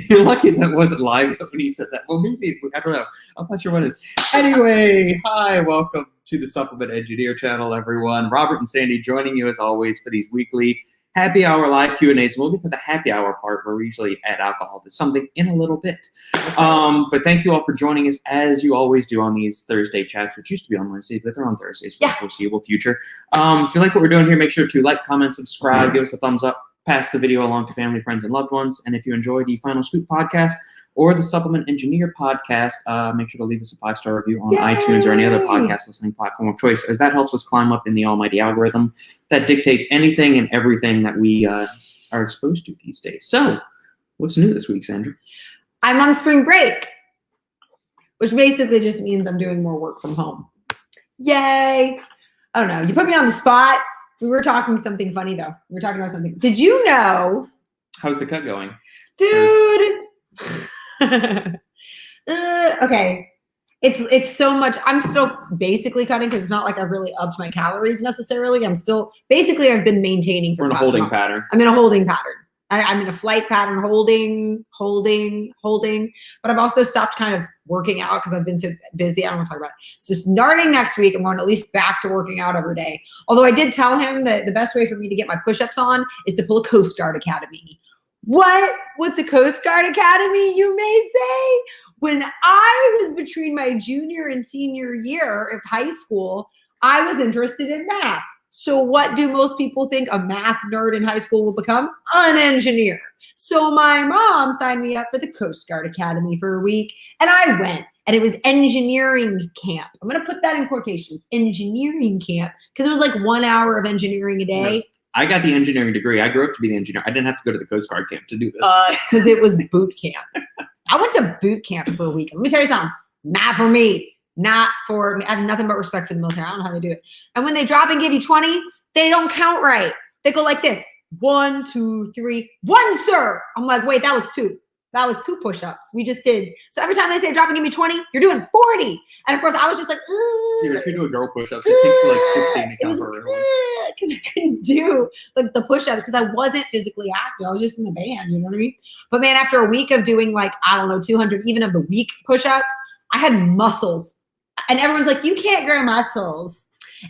You're lucky that wasn't live when he said that. Well, maybe, I don't know. I'm not sure what it is. Anyway, hi, welcome to the Supplement Engineer channel, everyone. Robert and Sandy joining you as always for these weekly happy hour live Q&As. We'll get to the happy hour part where we usually add alcohol to something in a little bit. But thank you all for joining us as you always do on these Thursday chats, which used to be on Wednesdays, but they're on Thursdays for the foreseeable future. If you like what we're doing here, make sure to like, comment, subscribe, give us a thumbs up. Pass the video along to family, friends, and loved ones. And if you enjoy the Final Scoop podcast or the Supplement Engineer podcast, make sure to leave us a 5-star review on iTunes or any other podcast listening platform of choice, as that helps us climb up in the almighty algorithm that dictates anything and everything that we are exposed to these days. So, what's new this week, Sandra? I'm on spring break, which basically just means I'm doing more work from home. Yay! I don't know. You put me on the spot. We were talking something funny, though. We were talking about something. Did you know? How's the cut going? Dude. Okay. It's so much. I'm still basically cutting because it's not like I've really upped my calories necessarily. I'm still, basically I've been maintaining for We're in a holding pattern. I'm in a holding pattern. I'm in a flight pattern, holding. But I've also stopped kind of working out because I've been so busy. I don't want to talk about it. So starting next week, I'm going at least back to working out every day. Although I did tell him that the best way for me to get my push-ups on is to pull a Coast Guard Academy. What? What's a Coast Guard Academy, you may say? When I was between my junior and senior year of high school, I was interested in math. So what do most people think a math nerd in high school will become? An engineer. So my mom signed me up for the Coast Guard Academy for a week, and I went, and it was engineering camp. I'm going to put that in quotations, engineering camp, because it was like 1 hour of engineering a day. I got the engineering degree. I grew up to be the engineer. I didn't have to go to the Coast Guard camp to do this. Because it was boot camp. I went to boot camp for a week. Let me tell you something. Not for me. Not for me. I have nothing but respect for the military. I don't know how they do it. And when they drop and give you 20, they don't count right. They go like this. 1, 2, 3. 1, sir. I'm like, wait, that was 2. That was 2 push-ups we just did. So every time they say drop and give me 20, you're doing 40. And of course, I was just like, yeah, if you do a girl push-ups, it takes you like 16 to count for everyone. Because I couldn't do like the push-ups because I wasn't physically active. I was just in the band, you know what I mean? But man, after a week of doing like, I don't know, 200 even of the week push-ups, I had muscles. And everyone's like, you can't grow muscles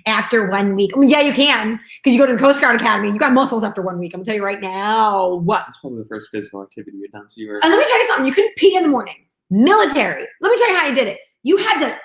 after 1 week. I mean, yeah, you can, because you go to the Coast Guard Academy. You got muscles after 1 week. I'm gonna tell you right now. What? That's probably the first physical activity you've done. So you were. And let me tell you something. You couldn't pee in the morning. Military. Let me tell you how I did it. You had to.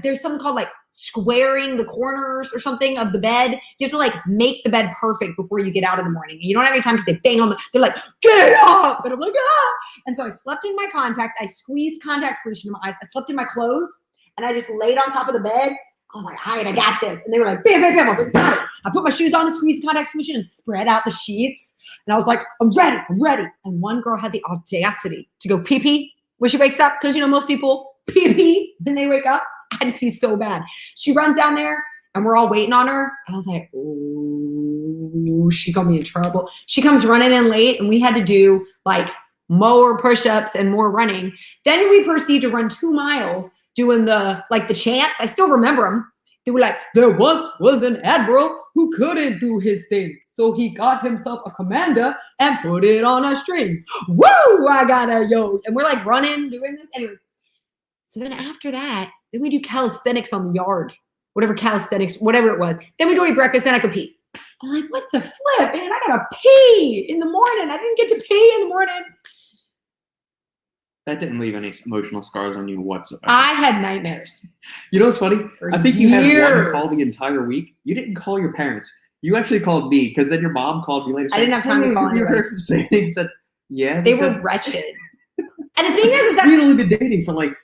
There's something called like squaring the corners or something of the bed. You have to like make the bed perfect before you get out in the morning. You don't have any time because they bang on they're like, get up. And I'm like, ah. And so I slept in my contacts. I squeezed contact solution in my eyes. I slept in my clothes. And I just laid on top of the bed. I was like, all right, I got this. And they were like, bam, bam, bam. I was like, got it. I put my shoes on and squeezed the contact solution and spread out the sheets. And I was like, I'm ready. And one girl had the audacity to go pee-pee when she wakes up. Because, you know, most people pee-pee when they wake up. I had to pee so bad. She runs down there and we're all waiting on her. And I was like, oh, she got me in trouble. She comes running in late and we had to do like more push-ups and more running. Then we proceed to run 2 miles doing the chants. I still remember them. They were like, there once was an admiral who couldn't do his thing. So he got himself a commander and put it on a string. Woo, I got a yo. And we're like running, doing this. Anyway. So then after that, then we do calisthenics on the yard. Whatever it was. Then we go eat breakfast, then I go pee. I'm like, what the flip, man? I gotta pee in the morning. I didn't get to pee in the morning. That didn't leave any emotional scars on you whatsoever. I had nightmares. You know what's funny? I think you had one call the entire week. You didn't call your parents. You actually called me because then your mom called me later. I didn't have time to call anybody. You heard from Sandy and said, yeah. They were wretched. And the thing is that we had only been dating for like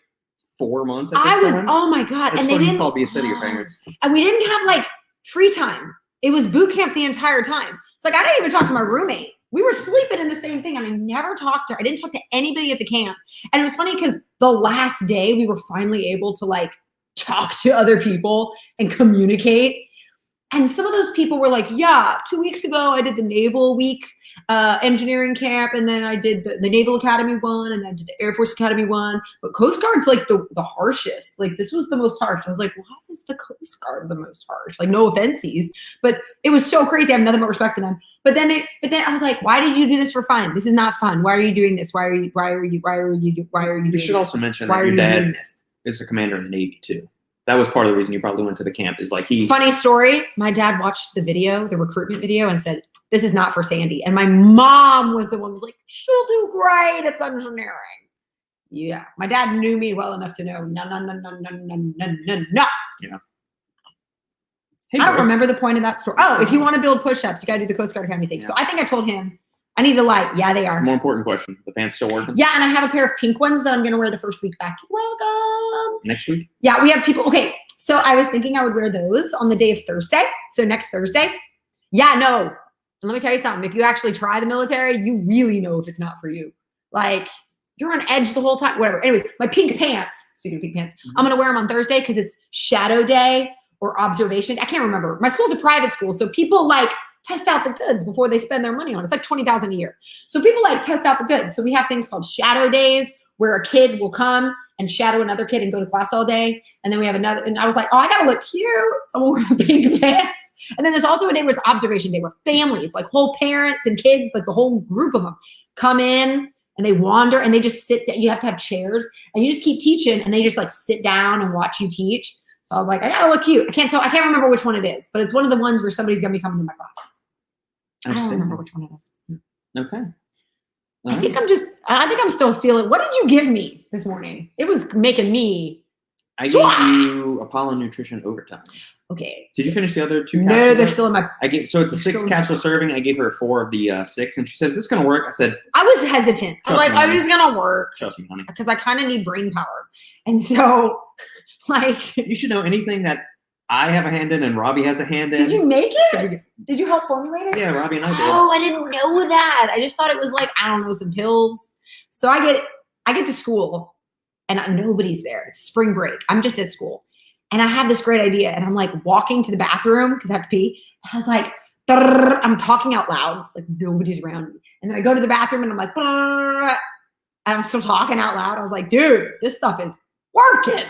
4 months. Oh my God. And they didn't call me instead of your parents. And we didn't have like free time. It was boot camp the entire time. It's like, I didn't even talk to my roommate. We were sleeping in the same thing. And I never talked to her. I didn't talk to anybody at the camp. And it was funny because the last day we were finally able to like talk to other people and communicate. And some of those people were like, yeah, 2 weeks ago I did the Naval Week engineering camp, and then I did the Naval Academy one, and then I did the Air Force Academy one. But Coast Guard's like the harshest. Like this was the most harsh. I was like, why is the Coast Guard the most harsh? Like no offenses, but it was so crazy. I have nothing but respect for them. But then I was like, why did you do this for fun? This is not fun. Why are you doing this? Why are you doing You should this? also mention Why that are your you dad doing this? is a commander in the Navy too. That was part of the reason you probably went to the camp. Is like Funny story. My dad watched the video, the recruitment video, and said, "This is not for Sandy." And my mom was the one who was like, "She'll do great. It's engineering." Yeah, my dad knew me well enough to know. No. Yeah. Hey, I don't remember the point of that story. Oh, if you want to build push-ups, you got to do the Coast Guard Academy thing. Yeah. So I think I told him I need to lie. Yeah, they are. More important question: the pants still working? Yeah, and I have a pair of pink ones that I'm going to wear the first week back. Welcome. Next week? Yeah, we have people. Okay, so I was thinking I would wear those on the day of Thursday. So next Thursday. Yeah, no. And let me tell you something. If you actually try the military, you really know if it's not for you. Like, you're on edge the whole time. Whatever. Anyways, my pink pants. Speaking of pink pants, I'm going to wear them on Thursday because it's shadow day or observation. I can't remember. My school's a private school, so people like test out the goods before they spend their money on it. It's like $20,000 a year. So people like test out the goods. So we have things called shadow days where a kid will come and shadow another kid and go to class all day. And then we have another, and I was like, oh, I gotta look cute. So I'm wearing pink pants. And then there's also a day where it's observation day where families, like whole parents and kids, like the whole group of them come in and they wander and they just sit down. You have to have chairs and you just keep teaching and they just like sit down and watch you teach. So I was like, I gotta look cute. I can't remember which one it is, but it's one of the ones where somebody's gonna be coming to my class. I don't remember which one it is. Okay. I think I'm still feeling. What did you give me this morning? It was making me. I gave you Apollo Nutrition Overtime. Okay. Did you finish the other 2 capsules? No, they're still in my. So it's a 6 capsule serving. I gave her 4 of the 6, and she said, "Is this going to work?" I said, I was hesitant. I was like, Trust me, "Are these gonna work?" "Trust me, honey." Because I kind of need brain power, and so, like, You should know anything that I have a hand in and Robbie has a hand in. did you make it's it? gonna be- Did you help formulate it? Yeah, Robbie and I did. Oh, I didn't know that. I just thought it was like, I don't know, some pills. So I get to school and nobody's there. It's spring break. I'm just at school. And I have this great idea. And I'm like walking to the bathroom because I have to pee. And I was like, I'm talking out loud, like nobody's around me. And then I go to the bathroom and I'm like, and I'm still talking out loud. I was like, dude, this stuff is working.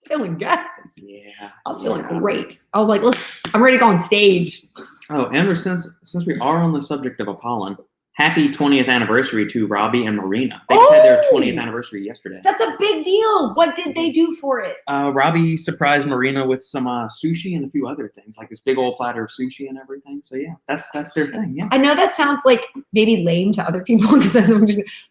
Feeling good. Yeah. I was feeling great. I was like, listen, I'm ready to go on stage. Oh, and since we are on the subject of Apollon, happy 20th anniversary to Robbie and Marina. They just had their 20th anniversary yesterday. That's a big deal. What did they do for it? Robbie surprised Marina with some sushi and a few other things, like this big old platter of sushi and everything. So yeah, that's their thing. Yeah. I know that sounds like maybe lame to other people,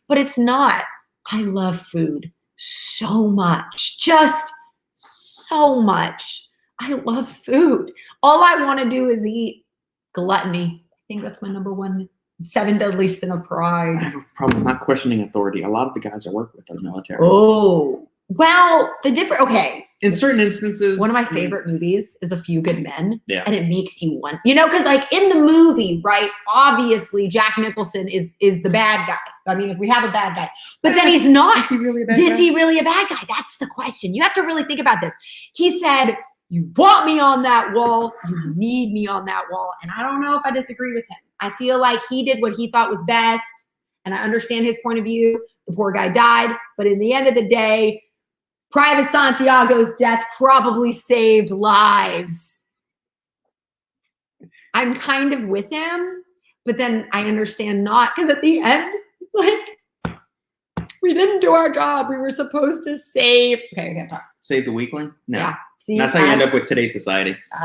but it's not. I love food so much. Just so much. I love food. All I want to do is eat. Gluttony. I think that's my number 1 7 deadly sin of I pride. have a problem not questioning authority. A lot of the guys I work with are military. Oh, well, okay. In certain instances. One of my favorite movies is A Few Good Men. Yeah. And it makes you want, because like in the movie, right, obviously Jack Nicholson is the bad guy. I mean, if we have a bad guy, but then he's not. Is he really a bad guy? Is he really a bad guy? That's the question. You have to really think about this. He said, you want me on that wall. You need me on that wall. And I don't know if I disagree with him. I feel like he did what he thought was best. And I understand his point of view. The poor guy died. But in the end of the day, Private Santiago's death probably saved lives. I'm kind of with him, but then I understand not, because at the end, like, we didn't do our job. We were supposed to save. Okay, I can't talk. Save the weakling? No. Yeah. See, That's how you end up with today's society. I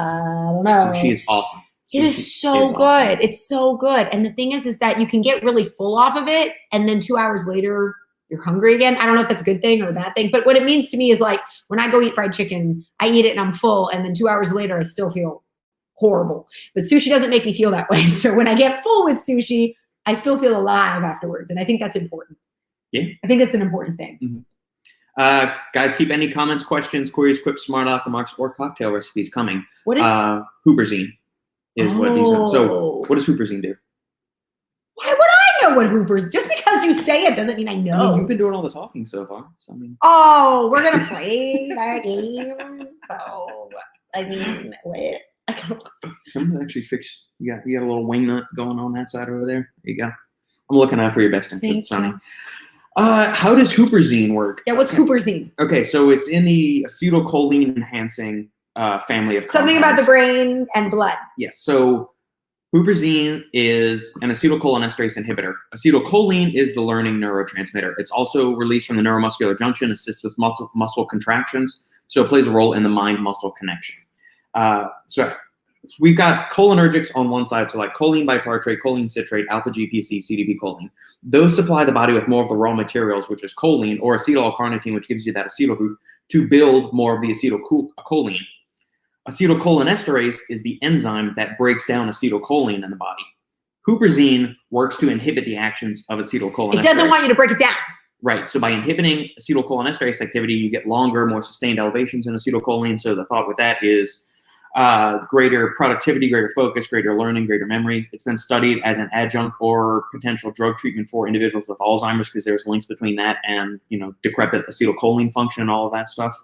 don't know. Sushi is awesome. It is so good. Awesome. It's so good. And the thing is that you can get really full off of it, and then 2 hours later, you're hungry again. I don't know if that's a good thing or a bad thing, but what it means to me is like when I go eat fried chicken, I eat it and I'm full, and then 2 hours later, I still feel horrible. But sushi doesn't make me feel that way. So when I get full with sushi, I still feel alive afterwards, and I think that's important. Yeah. I think that's an important thing. Mm-hmm. Guys, keep any comments, questions, queries, quips, smart aleck remarks, or cocktail recipes coming. What is Huperzine is what these are. So what does Huperzine do? Why would I know what Hooper's? Just because you say it doesn't mean I know. I mean, you've been doing all the talking so far. So I mean, oh, we're gonna play that game. So I mean, wait. I'm gonna actually fix. You got a little wing nut going on that side over there. There you go. I'm looking out for your best interest, Thank Sonny. you. How does Huperzine work? Yeah, what's Huperzine? Okay, so it's in the acetylcholine enhancing family of Something about compounds. the brain and blood. Yes. So Huperzine is an acetylcholinesterase inhibitor. Acetylcholine is the learning neurotransmitter. It's also released from the neuromuscular junction, assists with muscle contractions, so it plays a role in the mind-muscle connection. So we've got cholinergics on one side, so like choline bitartrate, choline citrate, alpha GPC, CDP choline. Those supply the body with more of the raw materials, which is choline, or acetyl-L-carnitine, which gives you that acetyl group, to build more of the acetylcholine. Acetylcholinesterase is the enzyme that breaks down acetylcholine in the body. Huperzine works to inhibit the actions of acetylcholinesterase. It doesn't want you to break it down. Right. So by inhibiting acetylcholinesterase activity, you get longer, more sustained elevations in acetylcholine. So the thought with that is greater productivity, greater focus, greater learning, greater memory. It's been studied as an adjunct or potential drug treatment for individuals with Alzheimer's because there's links between that and, decrepit acetylcholine function and all of that stuff.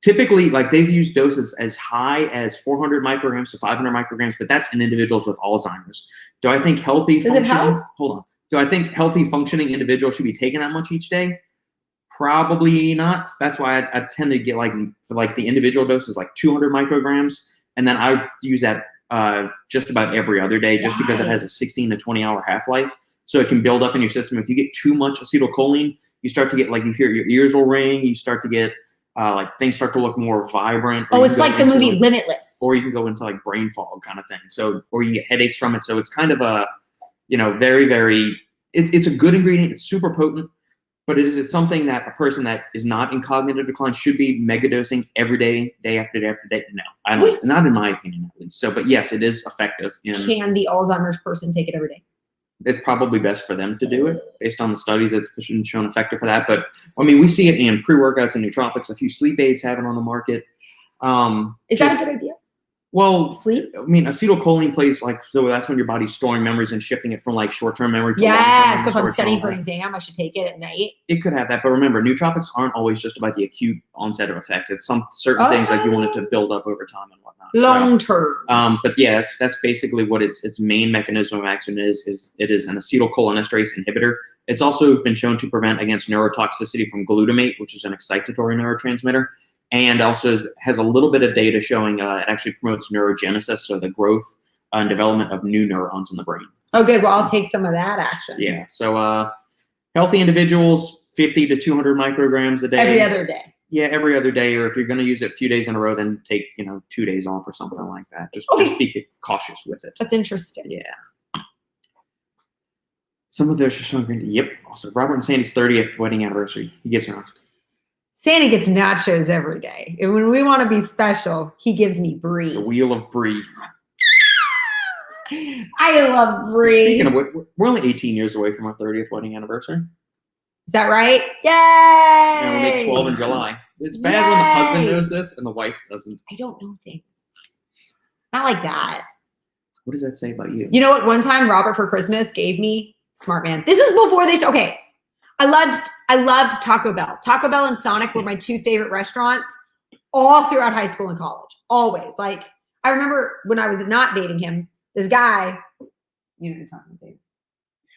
Typically, like they've used doses as high as 400 micrograms to 500 micrograms, but that's in individuals with Alzheimer's. Do I think healthy functioning? Hold on. Do I think healthy functioning individuals should be taking that much each day? Probably not. That's why I tend to get for the individual doses like 200 micrograms, and then I use that just about every other day, just because it has a 16 to 20 hour half-life, so it can build up in your system. If you get too much acetylcholine, you start to get you hear your ears will ring, you start to get things start to look more vibrant. Oh, it's like the movie Limitless. Or you can go into brain fog kind of thing. So, or you get headaches from it. So it's kind of a, very, very, it's a good ingredient. It's super potent, but it's something that a person that is not in cognitive decline should be megadosing every day, day after day after day. No, I don't, not in my opinion at least. So, but yes, it is effective. Can the Alzheimer's person take it every day? It's probably best for them to do it based on the studies that's been shown effective for that. But I mean, we see it in pre-workouts and nootropics. A few sleep aids have it on the market. Is that a good idea? Well, sleep? I mean, acetylcholine plays so that's when your body's storing memories and shifting it from short-term memory to long-term memory. So if I'm studying for an exam, I should take it at night. It could have that, but remember, nootropics aren't always just about the acute onset of effects. It's some certain things you want it to build up over time and whatnot. Long-term. But yeah, that's basically what its main mechanism of action is. It is an acetylcholinesterase inhibitor. It's also been shown to prevent against neurotoxicity from glutamate, which is an excitatory neurotransmitter. And also has a little bit of data showing it actually promotes neurogenesis, so the growth and development of new neurons in the brain. Oh, good. Well, I'll take some of that action. Yeah. So healthy individuals, 50 to 200 micrograms a day. Every other day. Yeah, every other day. Or if you're going to use it a few days in a row, then take 2 days off or something like that. Just be cautious with it. That's interesting. Yeah. Some of those are showing. Yep. Also, Robert and Sandy's 30th wedding anniversary. He gets her. Sandy gets nachos every day. And when we want to be special, he gives me brie. The wheel of brie. I love brie. Speaking of which, we're only 18 years away from our 30th wedding anniversary. Is that right? Yay! Yeah, we'll make 12 in July. It's bad when the husband knows this and the wife doesn't. I don't know things. Not like that. What does that say about you? You know what? One time Robert for Christmas gave me, smart man. This is before they, okay. I loved Taco Bell. Taco Bell and Sonic were my two favorite restaurants all throughout high school and college. Always. I remember when I was not dating him, this guy, you know what I'm talking about.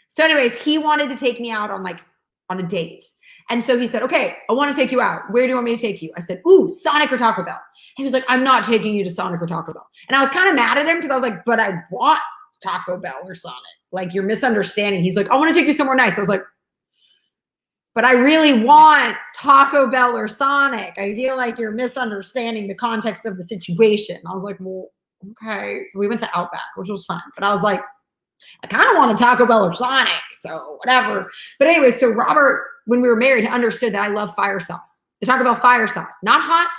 So anyways, he wanted to take me out on a date. And so he said, okay, I want to take you out. Where do you want me to take you? I said, ooh, Sonic or Taco Bell. He was like, I'm not taking you to Sonic or Taco Bell. And I was kind of mad at him because I was like, but I want Taco Bell or Sonic. You're misunderstanding. He's like, I want to take you somewhere nice. I was like, but I really want Taco Bell or Sonic. I feel like you're misunderstanding the context of the situation. I was like, well, okay. So we went to Outback, which was fun. But I was like, I kind of want a Taco Bell or Sonic. So whatever. But anyway, so Robert, when we were married, understood that I love fire sauce. The Taco Bell fire sauce. Not hot,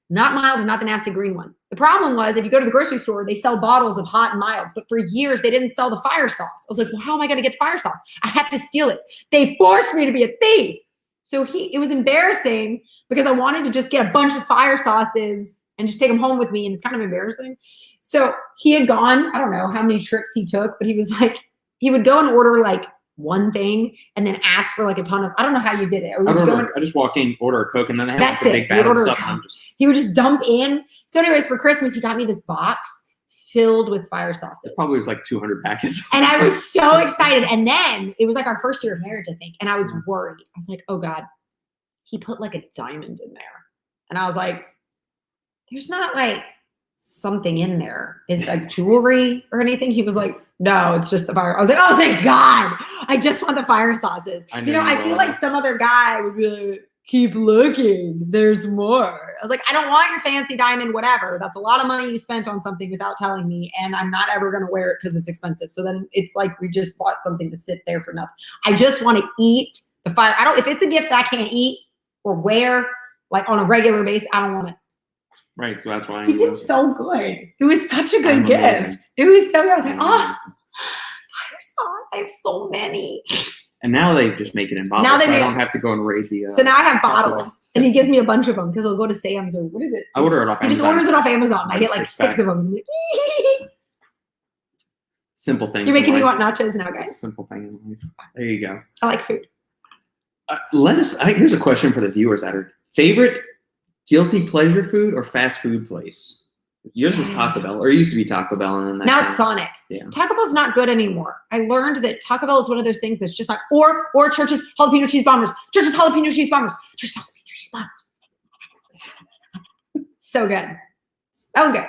not mild, and not the nasty green one. The problem was if you go to the grocery store, they sell bottles of hot and mild. But for years, they didn't sell the fire sauce. I was like, well, how am I going to get the fire sauce? I have to steal it. They forced me to be a thief. So it was embarrassing because I wanted to just get a bunch of fire sauces and just take them home with me. And it's kind of embarrassing. So he had gone, I don't know how many trips he took, but he was like, he would go and order one thing and then ask for like a ton of, I don't know how you did it. Or would you go in- I just walk in, order a Coke, and then I have That's like, a it. big You bag of order a stuff. Coke. And I'm just He would just dump in. So anyways, for Christmas, he got me this box filled with fire sauces. probably was like 200 packets. And I was so excited. And then it was like our first year of marriage, I think. And I was worried. I was like, oh God, he put like a diamond in there. And I was like, there's not like something in there. Is it like jewelry or anything? He was like, no, it's just the fire. I was like, oh, thank God. I just want the fire sauces. I feel like some other guy would be like, keep looking. There's more. I was like, I don't want your fancy diamond, whatever. That's a lot of money you spent on something without telling me. And I'm not ever going to wear it because it's expensive. So then it's like we just bought something to sit there for nothing. I just want to eat the fire. If it's a gift that I can't eat or wear like on a regular basis, I don't want it. Right, so that's why He did so good. It was such a good gift. Amazing. It was so good. I was like, fire sauce. I have so many. And now they just make it in bottles, Now they so I make- don't have to go and raid the. So now I have Taco bottles, Bell. and he gives me a bunch of them because he'll go to Sam's or what is it? I order it off He just Amazon. orders it off Amazon. I Like get like 6 of them. I'm like, Simple things. you're making in me life. want nachos now, It's a guys. simple thing in life. There you go. I like food. Here's a question for the viewers that are favorite guilty pleasure food or fast food place. Yours is Taco Bell, or it used to be Taco Bell, and then that Now kind it's of- Sonic. Yeah. Taco Bell's not good anymore. I learned that Taco Bell is one of those things that's just not, or Church's jalapeno cheese bombers. Church's jalapeno cheese bombers. Church's jalapeno cheese bombers. So good. So good.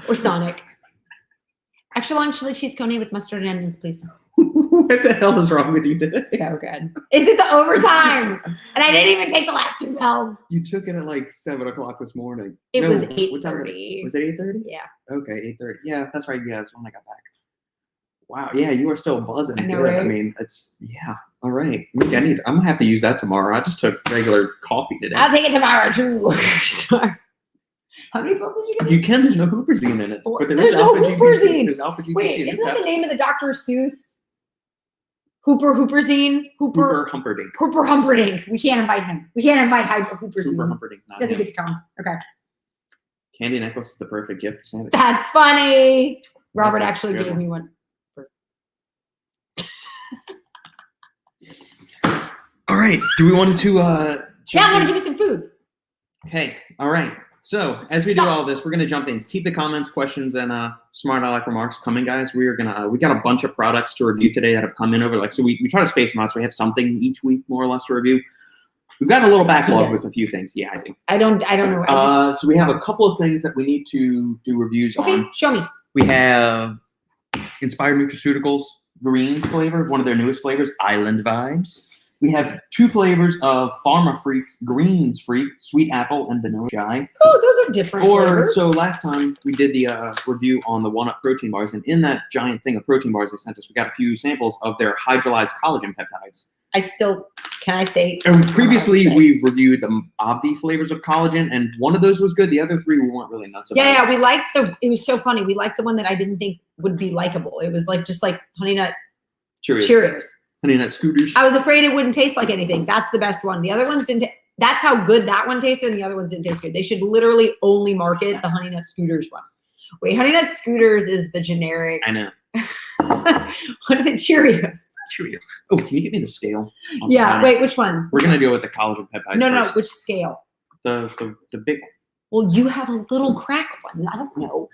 Or Sonic. Extra long chili cheese coney with mustard and onions, please. What the hell is wrong with you today? So good. Is it the overtime? And I didn't even take the last 2 bells. You took it at like 7:00 this morning. It No, was what time 8:30. Was it 8:30? Yeah. Okay, 8:30. Yeah, that's right. Yeah, that's when I got back. Wow. Yeah, you are still buzzing. I know, Good. I right? mean, it's all right. Maybe I'm gonna have to use that tomorrow. I just took regular coffee today. I'll take it tomorrow too. Sorry. How many pills did you get? You can. There's no Huperzine in it, but There's no GPC. Huperzine. There's alpha GPC. Wait, and isn't that Pep- the name of the Dr. Seuss? Huperzine? Hooper Humperdinck. Hooper Humperdinck. We can't invite him. We can't invite Huperzine. Hooper Humperdinck. Not Doesn't him. get to come. Okay. Candy necklace is the perfect gift for Santa. That's funny. Robert That's a actually good gave one. me one. All right. Do we want to? Yeah, I want to give you some food. Okay. All right. So as we do all this, we're gonna jump in. Keep the comments, questions, and smart aleck remarks coming, guys. We got a bunch of products to review today that have come in over so we try to space them out so we have something each week more or less to review. We've got a little backlog with a few things. Yeah, I do. I don't know. So we have a couple of things that we need to do reviews Okay, on. show me. We have Inspired Nutraceuticals Greens flavor, one of their newest flavors, Island Vibes. We have 2 flavors of Pharma Freaks Greens Freak, Sweet Apple and Vanilla Chai. Oh, those are different flavors. So last time we did the review on the 1-Up protein bars, and in that giant thing of protein bars they sent us, we got a few samples of their hydrolyzed collagen peptides. Can I say? And previously we've reviewed the Obvi flavors of collagen, and one of those was good. The other 3 we weren't really nuts about. Yeah, we liked it was so funny. We liked the one that I didn't think would be likable. It was like just like Honey Nut Cheerios. Honey Nut Scooters. I was afraid it wouldn't taste like anything. That's the best one. The other ones didn't. That's how good that one tasted, and the other ones didn't taste good. They should literally only market the Honey Nut Scooters one. Wait, Honey Nut Scooters is the generic. I know. What are the Cheerios? Cheerios. Oh, can you give me the scale? Yeah. Wait, which one? We're gonna deal with the collagen peptides. No, first. which scale? The big one. Well, you have a little crack one. I don't know.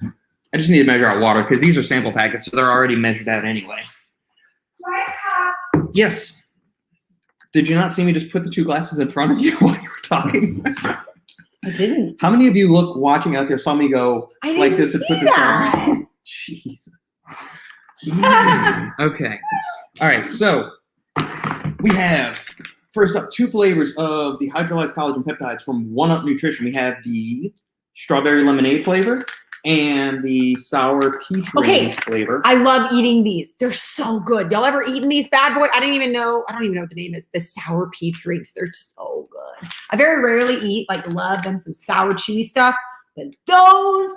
I just need to measure out water because these are sample packets, so they're already measured out anyway. Yes. Did you not see me just put the 2 glasses in front of you while you were talking? I didn't. How many of you watching out there saw me go I like didn't this and see put this that. on? Jeez. Okay. All right. So we have first up 2 flavors of the hydrolyzed collagen peptides from 1-Up Nutrition. We have the strawberry lemonade flavor and the sour peach rings flavor. I love eating these. They're so good. Y'all ever eaten these bad boy? I don't even know what the name is. The sour peach rings. They're so good. I very rarely eat, love them some sour chewy stuff, but those.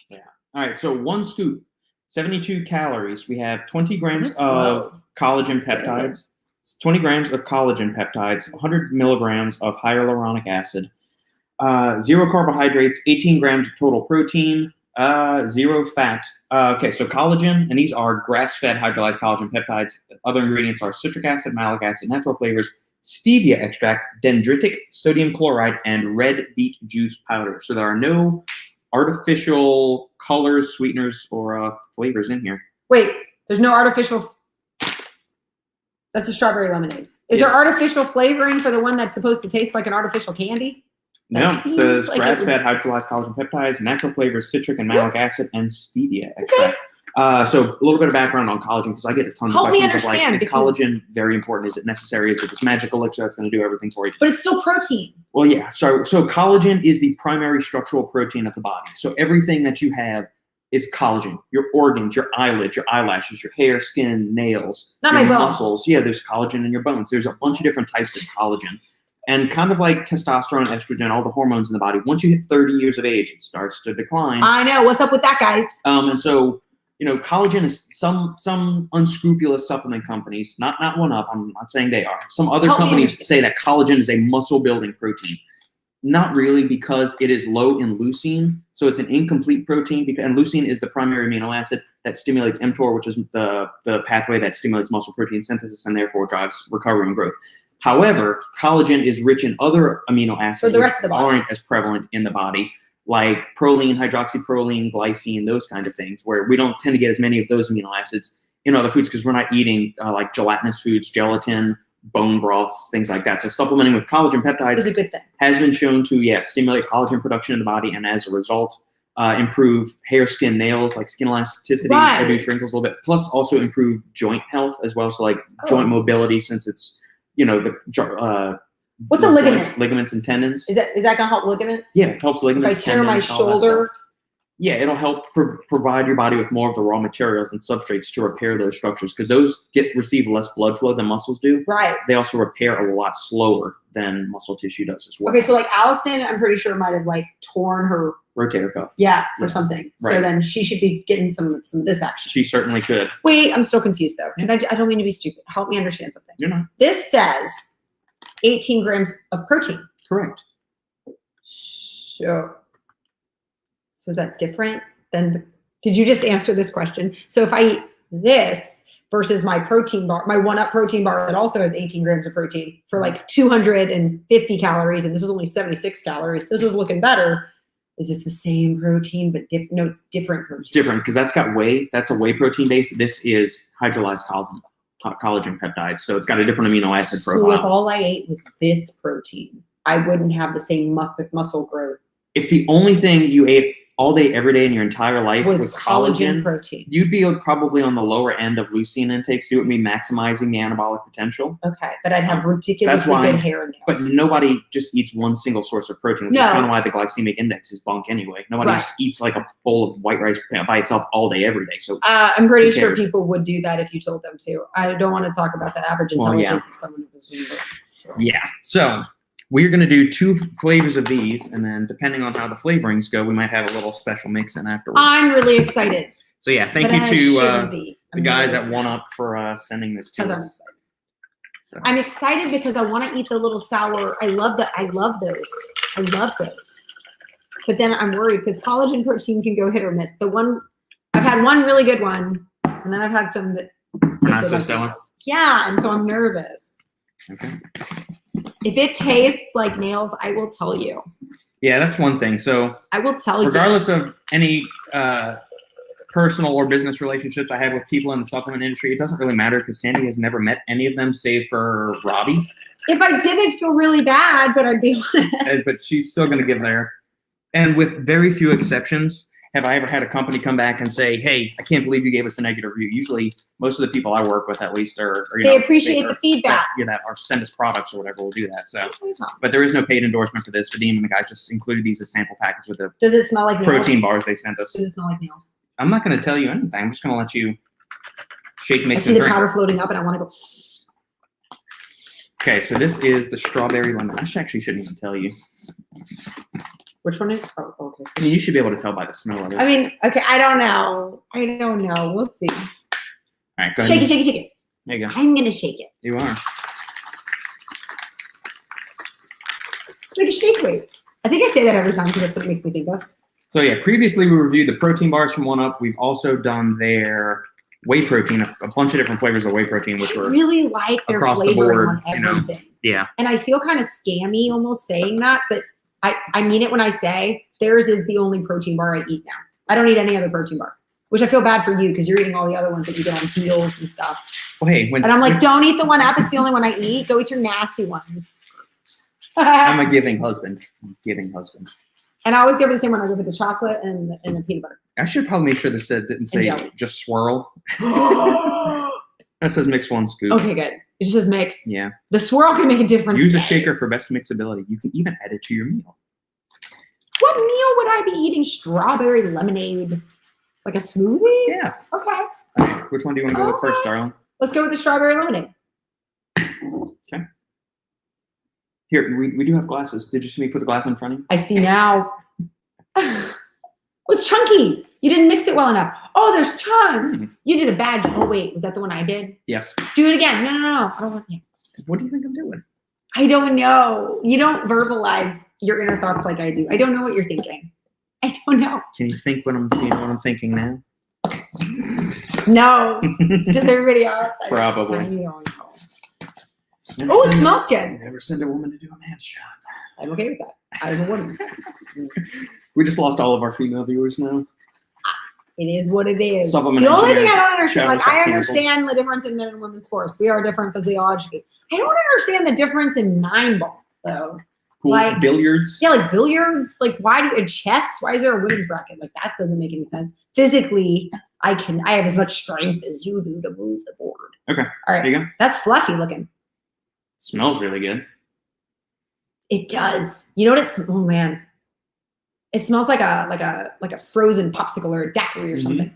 Yeah. All right. So 1 scoop, 72 calories. We have 20 grams That's of low. collagen peptides, 20 grams of collagen peptides, 100 milligrams of hyaluronic acid, 0 carbohydrates, 18 grams of total protein, Zero fat. Okay, so collagen, and these are grass-fed hydrolyzed collagen peptides. Other ingredients are citric acid, malic acid, natural flavors, stevia extract, dendritic, sodium chloride, and red beet juice powder. So there are no artificial colors, sweeteners, or flavors in here. Wait, there's no artificial. That's the strawberry lemonade. Is there artificial flavoring for the one that's supposed to taste like an artificial candy? No, it says like grass-fed hydrolyzed collagen peptides, natural flavors, citric and malic acid, and stevia extract. So a little bit of background on collagen, because I get a ton of questions of like, is collagen very important? Is it necessary? Is it this magic elixir that's going to do everything for you? But it's still protein. Well, yeah. So collagen is the primary structural protein of the body. So everything that you have is collagen. Your organs, your eyelids, your eyelashes, your hair, skin, nails, not your my bones. muscles. Yeah, there's collagen in your bones. There's a bunch of different types of collagen. And kind of like testosterone, estrogen, all the hormones in the body, once you hit 30 years of age, it starts to decline. I know. What's up with that, guys? And so, collagen is some unscrupulous supplement companies, not one up, I'm not saying they are. Some other companies say that collagen is a muscle building protein. Not really, because it is low in leucine. So it's an incomplete protein, and leucine is the primary amino acid that stimulates mTOR, which is the pathway that stimulates muscle protein synthesis and therefore drives recovery and growth. However, collagen is rich in other amino acids which aren't as prevalent in the body, like proline, hydroxyproline, glycine, those kind of things, where we don't tend to get as many of those amino acids in other foods because we're not eating like gelatinous foods, gelatin, bone broths, things like that. So supplementing with collagen peptides is a good thing. Has been shown to, stimulate collagen production in the body, and as a result, improve hair, skin, nails, like skin elasticity, reduce wrinkles a little bit, plus also improve joint health as well. So like joint mobility, since it's what's a ligament? Ligaments and tendons. Is that gonna help ligaments? Yeah, it helps ligaments. If I tear my shoulder. Yeah, it'll help provide your body with more of the raw materials and substrates to repair those structures, because those receive less blood flow than muscles do. Right. They also repair a lot slower than muscle tissue does as well. Okay, so like Allison, I'm pretty sure might have like torn her rotator cuff. Yeah, or something. Right. So then she should be getting some of this action. She certainly could. Wait, I'm still confused though. I don't mean to be stupid. Help me understand something. You're not. This says 18 grams of protein. Correct. So is that different than? Did you just answer this question? So if I eat this versus my protein bar, my 1UP protein bar that also has 18 grams of protein for like 250 calories, and this is only 76 calories. This is looking better. Is it the same protein, but no, it's different protein? Different, because that's got whey. That's a whey protein base. This is hydrolyzed collagen peptides. So it's got a different amino acid profile. So if all I ate was this protein, I wouldn't have the same muscle growth. If the only thing you ate all day, every day in your entire life was collagen protein, you'd be probably on the lower end of leucine intake, so it would be maximizing the anabolic potential. Okay, but I'd have ridiculously good hair and nails. But nobody just eats one single source of protein, which is kind of why the glycemic index is bunk anyway. Nobody just eats like a bowl of white rice by itself all day, every day. So I'm pretty sure people would do that if you told them to. I don't want to talk about the average intelligence of someone who was doing it. Yeah, so we're going to do 2 flavors of these, and then depending on how the flavorings go, we might have a little special mix in afterwards. I'm really excited. So yeah, thank you to the guys at 1UP for sending this to us. I'm excited because I want to eat the little sour. I love those. I love those. But then I'm worried because collagen protein can go hit or miss. I've had one really good one, and then I've had some that not so stellar. Yeah, and so I'm nervous. Okay. If it tastes like nails, I will tell you. Yeah, that's one thing. So I will tell you. Regardless of any personal or business relationships I have with people in the supplement industry, it doesn't really matter because Sandy has never met any of them save for Robbie. If I did, I'd feel really bad, but I'd be honest. But she's still going to give there. And with very few exceptions, have I ever had a company come back and say, hey, I can't believe you gave us a negative review. Usually, most of the people I work with, at least, they appreciate the feedback. That or send us products or whatever. We'll do that. So, but there is no paid endorsement for this. Vadim and the guys just included these as sample packets with the Does it smell like protein bars they sent us. Does it smell like nails? I'm not going to tell you anything. I'm just going to let you shake, mix, and drink. I see the powder floating up, and I want to go. Okay, so this is the strawberry lemon. I actually shouldn't even tell you. Which one is? Oh, okay. I mean, you should be able to tell by the smell of it. I mean, okay, I don't know. We'll see. All right, go ahead. Shake it. There you go. I'm going to shake it. You are. Like a shake weight. I think I say that every time because that's what it makes me think of. So yeah, previously we reviewed the protein bars from 1UP. We've also done their whey protein, a bunch of different flavors of whey protein, which I were really like their across the flavoring board, on everything. Yeah. And I feel kind of scammy almost saying that, but I mean it when I say theirs is the only protein bar I eat now. I don't eat any other protein bar, which I feel bad for you because you're eating all the other ones that you get on deals and stuff. Well, hey, and I'm like, don't eat the 1UP. It's the only one I eat. Go eat your nasty ones. I'm a giving husband. And I always go for the same one. I go for the chocolate and the peanut butter. I should probably make sure this didn't say just swirl. That says mix 1 scoop. Okay, good. It just says mix. Yeah. The swirl can make a difference. Use a shaker for best mixability. You can even add it to your meal. What meal would I be eating? Strawberry lemonade? Like a smoothie? Yeah. Okay. All right. Which one do you want to go with first, darling? Let's go with the strawberry lemonade. Okay. Here, we do have glasses. Did you see me put the glass in front of you? I see now. It was chunky. You didn't mix it well enough. Oh, there's chunks. You did a bad job. Oh, wait. Was that the one I did? Yes. Do it again. No. I don't want you. What do you think I'm doing? I don't know. You don't verbalize your inner thoughts like I do. I don't know what you're thinking. I don't know. Can you think do you know what I'm thinking now? No. Does everybody else? Probably. I don't know. Oh, it smells good. Never send a woman to do a man's job. I'm okay with that. I'm a woman. We just lost all of our female viewers now. It is what it is. Supplement the only thing engineer I don't understand, like I canceled. understand the difference in men and women's sports. We are different physiologically. I don't understand the difference in 9-ball though. Pool, like billiards. Yeah, like billiards. Like chess? Why is there a women's bracket? Like that doesn't make any sense. Physically, I have as much strength as you do to move the board. Okay. All right. There you go. That's fluffy looking. It smells really good. It does. You know what it's? Oh man, it smells like a frozen popsicle or a daiquiri or something.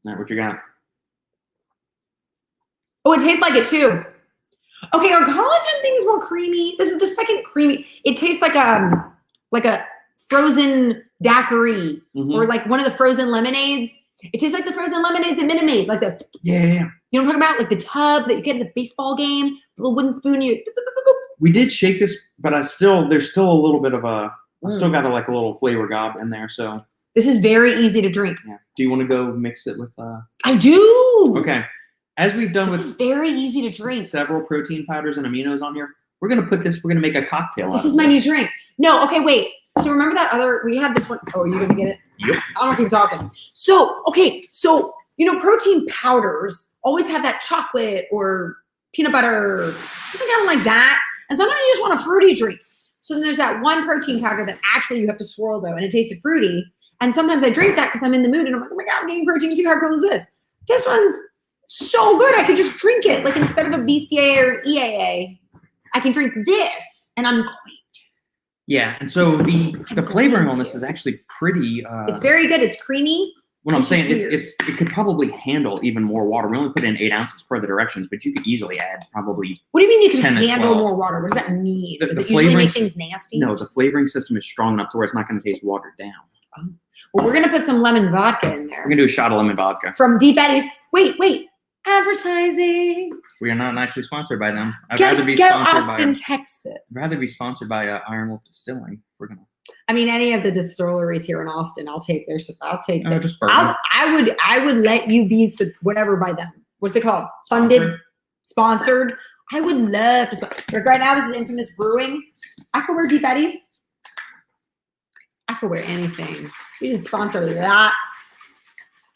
All right, what you got? Oh, it tastes like it too. Okay, our collagen thing is more creamy. This is the second creamy. It tastes like a frozen daiquiri or like one of the frozen lemonades. It tastes like the frozen lemonades at Minute Maid, like the Yeah. You know what I'm talking about? Like the tub that you get at the baseball game, the little wooden spoon. We did shake this, but there's still a little bit of I still got a little flavor gob in there. So this is very easy to drink. Yeah. Do you want to go mix it with? I do. Okay. As we've done this is very easy to drink. Several protein powders and aminos on here. We're gonna make a cocktail. This is my new drink. No, okay, wait. So remember that we have this one. Oh, are you gonna get it? Yep. I don't keep talking. So protein powders always have that chocolate or peanut butter, something kind of like that. And sometimes you just want a fruity drink. So then there's that one protein powder that actually you have to swirl though, and it tasted fruity. And sometimes I drink that because I'm in the mood and I'm like, oh my God, I'm getting protein too. How cool is this? This one's so good. I could just drink it. Like instead of a BCA or EAA, I can drink this and I'm going to. Yeah. And so the flavoring on this is actually pretty. It's very good. It's creamy. What I'm saying, it could probably handle even more water. We only put in 8 ounces per the directions, but you could easily add probably. What do you mean you can 10 to handle 12. more water? What does that mean? Does The it usually make flavoring- things nasty? No, the flavoring system is strong enough to where it's not going to taste watered down. Well, we're gonna put some lemon vodka in there. We're gonna do a shot of lemon vodka. From Deep Eddies. Wait. Advertising. We are not actually sponsored by them. Get Austin, Texas. I'd rather be sponsored by Iron Wolf Distilling. We're gonna. I mean, any of the distilleries here in Austin, I'll take their. I'll take. Oh, just bourbon. I would let you be whatever by them. What's it called? Sponsored. I would love to. Like right now, this is Infamous Brewing. I could wear Deep Eddies. I could wear anything. We just sponsor lots.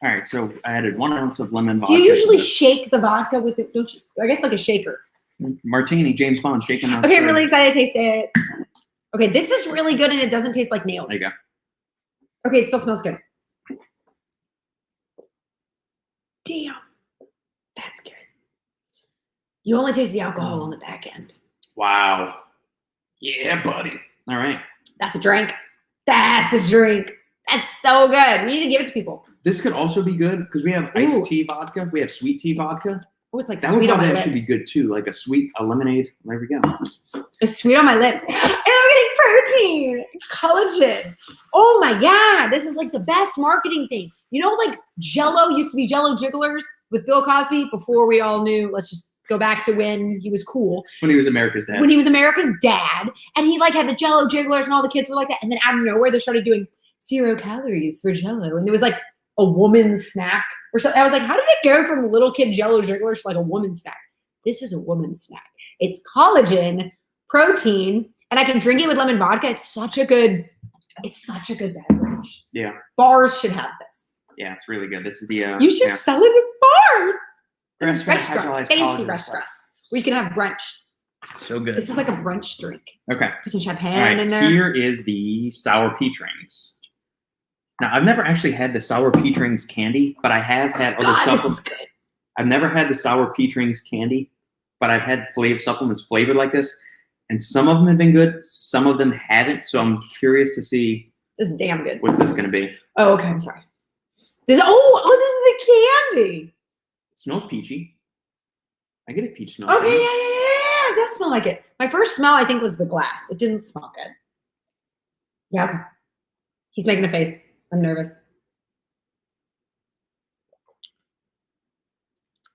All right, so I added 1 ounce of lemon vodka. Do you usually shake the vodka with it? Don't you? I guess like a shaker. Martini, James Bond, shaking. Okay, I'm really excited to taste it. Okay, this is really good and it doesn't taste like nails. There you go. Okay, it still smells good. Damn, that's good. You only taste the alcohol on the back end. Wow. Yeah, buddy. All right. That's a drink. That's a drink. That's so good. We need to give it to people. This could also be good because we have iced tea vodka. We have sweet tea vodka. Oh, it's like that sweet would on my actually lips. be good too, like a lemonade. There we go. It's sweet on my lips. And I'm getting protein, collagen. Oh my God, this is like the best marketing thing. You know, like Jell-O used to be Jell-O Jigglers with Bill Cosby before we all knew, let's just go back to when he was cool. When he was America's dad. When he was America's dad. And he like had the Jell-O Jigglers and all the kids were like that. And then out of nowhere, they started doing 0 calories for Jello, and it was like a woman's snack or something. I was like, how did it go from little kid Jello jigglers to like a woman's snack? This is a woman's snack. It's collagen, protein, and I can drink it with lemon vodka. It's such a good beverage. Yeah. Bars should have this. Yeah, it's really good. This is the You should sell it at bars. Restaurants, Fancy restaurants. We can have brunch. So good. This is like a brunch drink. Okay. Put some champagne All right, in there. here is the sour peach rings. Now, I've never actually had the sour peach rings candy, but I have had other supplements. This is good. I've never had the sour peach rings candy, but I've had supplements flavored like this, and some of them have been good, some of them haven't. So I'm curious to see. This is damn good. What's this going to be? Oh, okay. I'm sorry. This is the candy. It smells peachy. I get a peach smell. Okay, yeah. It does smell like it. My first smell, I think, was the glass. It didn't smell good. Yeah. Okay. He's making a face. I'm nervous.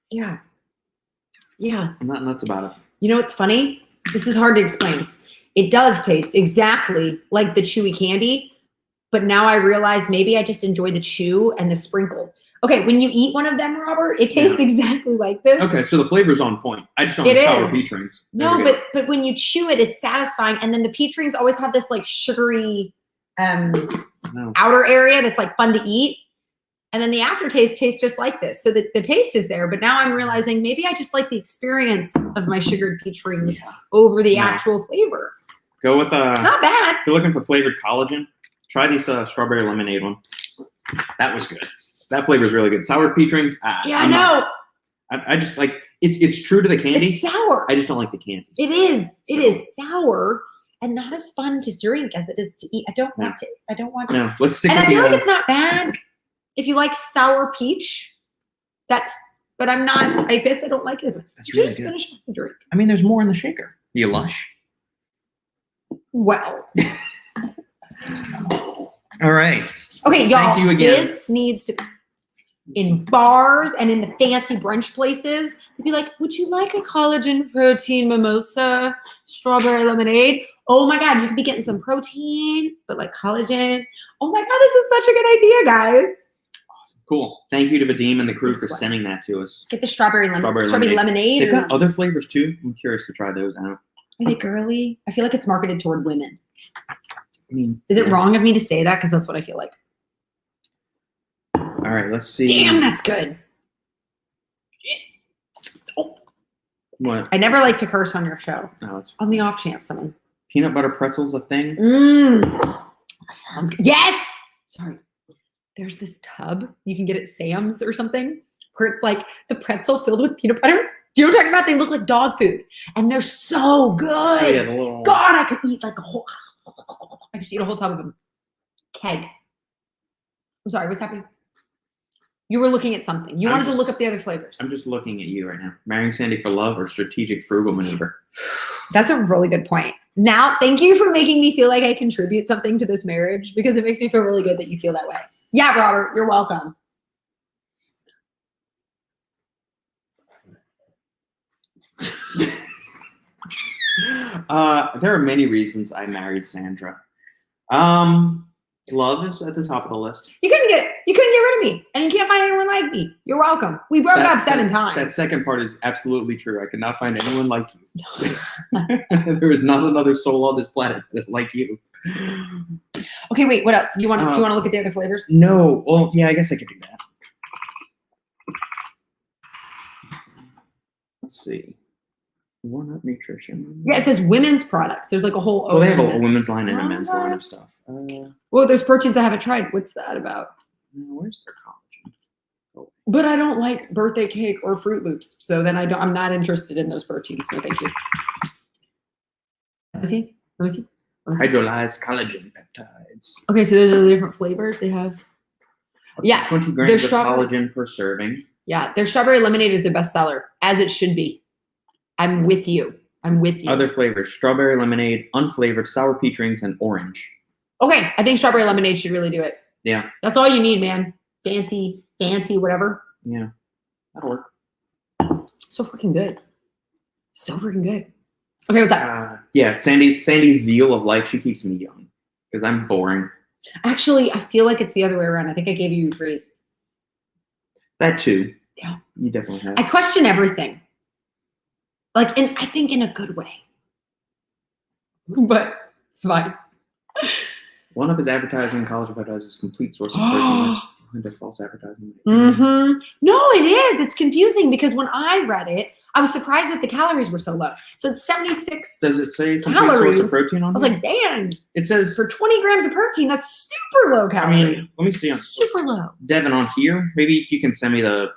Yeah. I'm not nuts about it. You know what's funny? This is hard to explain. It does taste exactly like the chewy candy, but now I realize maybe I just enjoy the chew and the sprinkles. Okay, when you eat one of them, Robert, it tastes exactly like this. Okay, so the flavor's on point. I just don't like sour peach rings. No, but when you chew it, it's satisfying. And then the peach rings always have this like sugary outer area that's like fun to eat. And then the aftertaste tastes just like this. So the taste is there, but now I'm realizing maybe I just like the experience of my sugared peach rings over the actual flavor. Go with not bad. If you're looking for flavored collagen, try these strawberry lemonade one. That was good. That flavor is really good. Sour peach rings. I know. I just like it's true to the candy. It's sour. I just don't like the candy. It is. It is sour and not as fun to drink as it is to eat. I don't want to. No, let's stick and with I feel like it's not bad if you like sour peach. But I'm not. I guess I don't like it as much. That's really good. Finish off the drink. I mean, there's more in the shaker. You lush. Well. All right. Okay, y'all. Thank you again. This needs to in bars and in the fancy brunch places. They'd be like, "Would you like a collagen protein mimosa strawberry lemonade?" Oh my God, you could be getting some protein, but like collagen. Oh my God, this is such a good idea, guys. Awesome. Cool. Thank you to Vadim and the crew for sending that to us. Get the strawberry lemonade. They've got other flavors too. I'm curious to try those out. Are they girly? I feel like it's marketed toward women. I mean, is it wrong of me to say that? Because that's what I feel like. All right, let's see. Damn, that's good. Oh. What? I never like to curse on your show. No, it's on the off chance someone. Peanut butter pretzel's a thing. That sounds good. Yes. Sorry. There's this tub you can get at Sam's or something where it's like the pretzel filled with peanut butter. Do you know what I'm talking about? They look like dog food and they're so good. Oh, yeah, the little... God, I could eat like a whole. I could eat a whole tub of them. Keg. I'm sorry. What's happening? You were looking at something. You wanted to look up the other flavors. I'm just looking at you right now. Marrying Sandy for love or strategic frugal maneuver? That's a really good point. Now, thank you for making me feel like I contribute something to this marriage because it makes me feel really good that you feel that way. Yeah, Robert, you're welcome. There are many reasons I married Sandra. Love is at the top of the list. You couldn't get rid of me, and you can't find anyone like me. You're welcome. We broke up 7 times. That second part is absolutely true. I could not find anyone like you. There is not another soul on this planet that's like you. Okay, wait. What up? Do you want to look at the other flavors? No. Well, yeah, I guess I could do that. Let's see. Walnut nutrition. Yeah, it says women's products. There's like a whole. Well, they have a women's line and a men's line of stuff. Well, there's proteins I haven't tried. What's that about? Where's their collagen? Oh. But I don't like birthday cake or Fruit Loops, so then I'm not interested in those proteins. No, thank you. Hydrolyzed collagen peptides. Okay, so those are the different flavors they have. Yeah, 20 grams of collagen per serving. Yeah, their strawberry lemonade is their best seller, as it should be. I'm with you. Other flavors: strawberry lemonade, unflavored, sour peach rings, and orange. Okay, I think strawberry lemonade should really do it. Yeah. That's all you need, man. Fancy, whatever. Yeah, that'll work. So freaking good. Okay, what's that? Yeah, Sandy's zeal of life, she keeps me young because I'm boring. Actually, I feel like it's the other way around. I think I gave you praise. That too. Yeah. You definitely have. I question everything. Like, I think in a good way. But it's fine. One of his advertising, college advertises complete source of protein. That's kind of false advertising. Mm-hmm. No, it is. It's confusing because when I read it, I was surprised that the calories were so low. So it's 76 Does it say complete calories. source of protein on I was here? like, man, It says for 20 grams of protein, that's super low I calorie. mean, let me see. Super low. Devin, on here, maybe you can send me the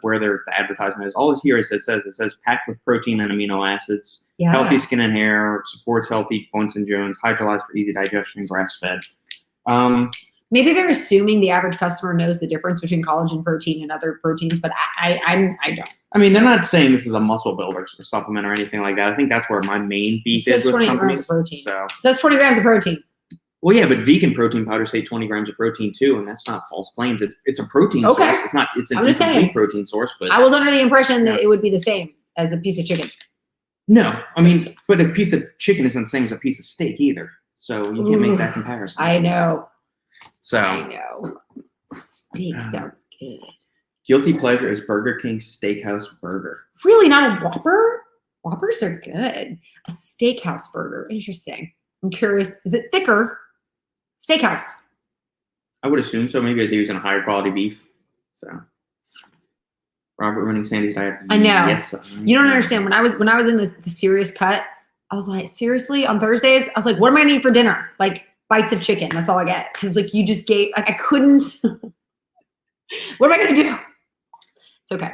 advertisement is. All here is it says packed with protein and amino acids, Yeah. healthy skin and hair, supports healthy bones and joints, hydrolyzed for easy digestion, grass fed. Maybe they're assuming the average customer knows the difference between collagen protein and other proteins, but I don't. I mean, they're not saying this is a muscle builder or supplement or anything like that. I think that's where my main beef It says is with 20 grams companies. of protein. So, It says 20 grams of protein. well, yeah, but vegan protein powders say 20 grams of protein too, and that's not false claims. It's a protein Okay. source. It's not. It's an I'm just incomplete saying. protein source, but I was under the impression that Yeah. it would be the same as a piece of chicken. no. I mean, but a piece of chicken isn't the same as a piece of steak either. So you can't make that Ooh, comparison. I know. So I know. Steak sounds good. guilty pleasure is Burger King Steakhouse burger. Really, not a Whopper? Whoppers are good. A steakhouse burger. Interesting. I'm curious. Is it thicker? Steakhouse. I would assume so. Maybe they're using a higher quality beef. So Robert running Sandy's diet. I know. Yes. You don't understand. When I was in the serious cut, I was like, seriously, on Thursdays, I was like, what am I gonna eat for dinner? Like bites of chicken. That's all I get. Because like you just gave, like I couldn't. What am I gonna do? It's okay.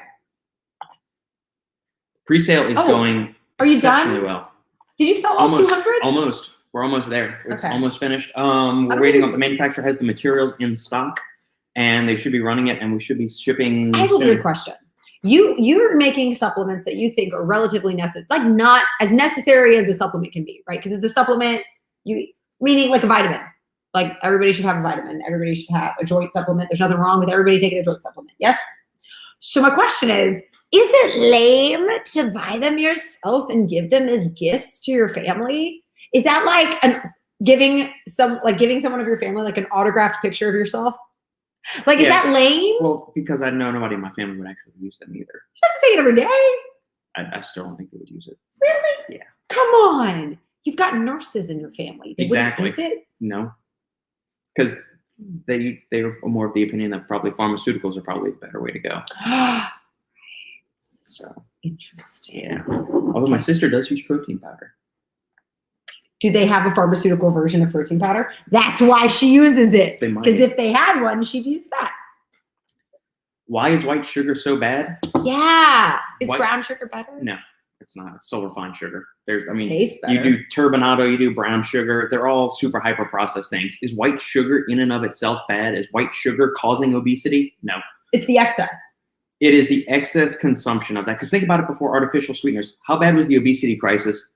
Pre-sale is going Are you exceptionally done? well. Did you sell all Almost. 200? Almost. We're almost there. It's Okay. almost finished. We're waiting on the manufacturer has the materials in stock, and they should be running it, and we should be shipping. I have a soon. weird question. You're making supplements that you think are relatively necessary, like not as necessary as a supplement can be, right? Because it's a supplement, meaning like a vitamin. Like everybody should have a vitamin. Everybody should have a joint supplement. There's nothing wrong with everybody taking a joint supplement. Yes. So my question is it lame to buy them yourself and give them as gifts to your family? Is that like giving someone of your family like an autographed picture of yourself? Like, is that lame? Well, because I know nobody in my family would actually use them either. You have to take it every day. I still don't think they would use it. Really? Yeah. Come on. You've got nurses in your family. They Exactly. wouldn't use it? No. Because they're more of the opinion that probably pharmaceuticals are probably a better way to go. So Interesting. yeah. Although my sister does use protein powder. Do they have a pharmaceutical version of protein powder? That's why she uses it. They might. Because if they had one, she'd use that. Why is white sugar so bad? Yeah. Is White- brown sugar better? No, it's not. It's so refined sugar. Tastes better. You do turbinado, you do brown sugar. They're all super hyper processed things. Is white sugar in and of itself bad? Is white sugar causing obesity? No. It's the excess. It is the excess consumption of that. Because think about it before artificial sweeteners. How bad was the obesity crisis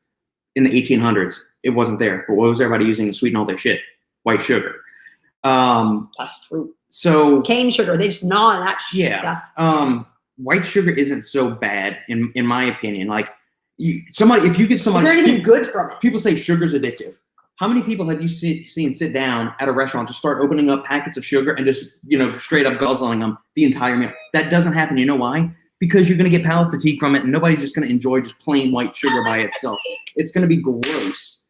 in the 1800s? It wasn't there. But what was everybody using to sweeten all their shit? White sugar. That's true. So Cane sugar. They just gnaw on that shit. yeah. White sugar isn't so bad in my opinion. Like if you give Is somebody there anything good from it? people say sugar's addictive. How many people have you seen sit down at a restaurant to start opening up packets of sugar and just, straight up guzzling them the entire meal? That doesn't happen. You know why? Because you're going to get palate fatigue from it, and nobody's just going to enjoy just plain white sugar by itself. It's going to be gross.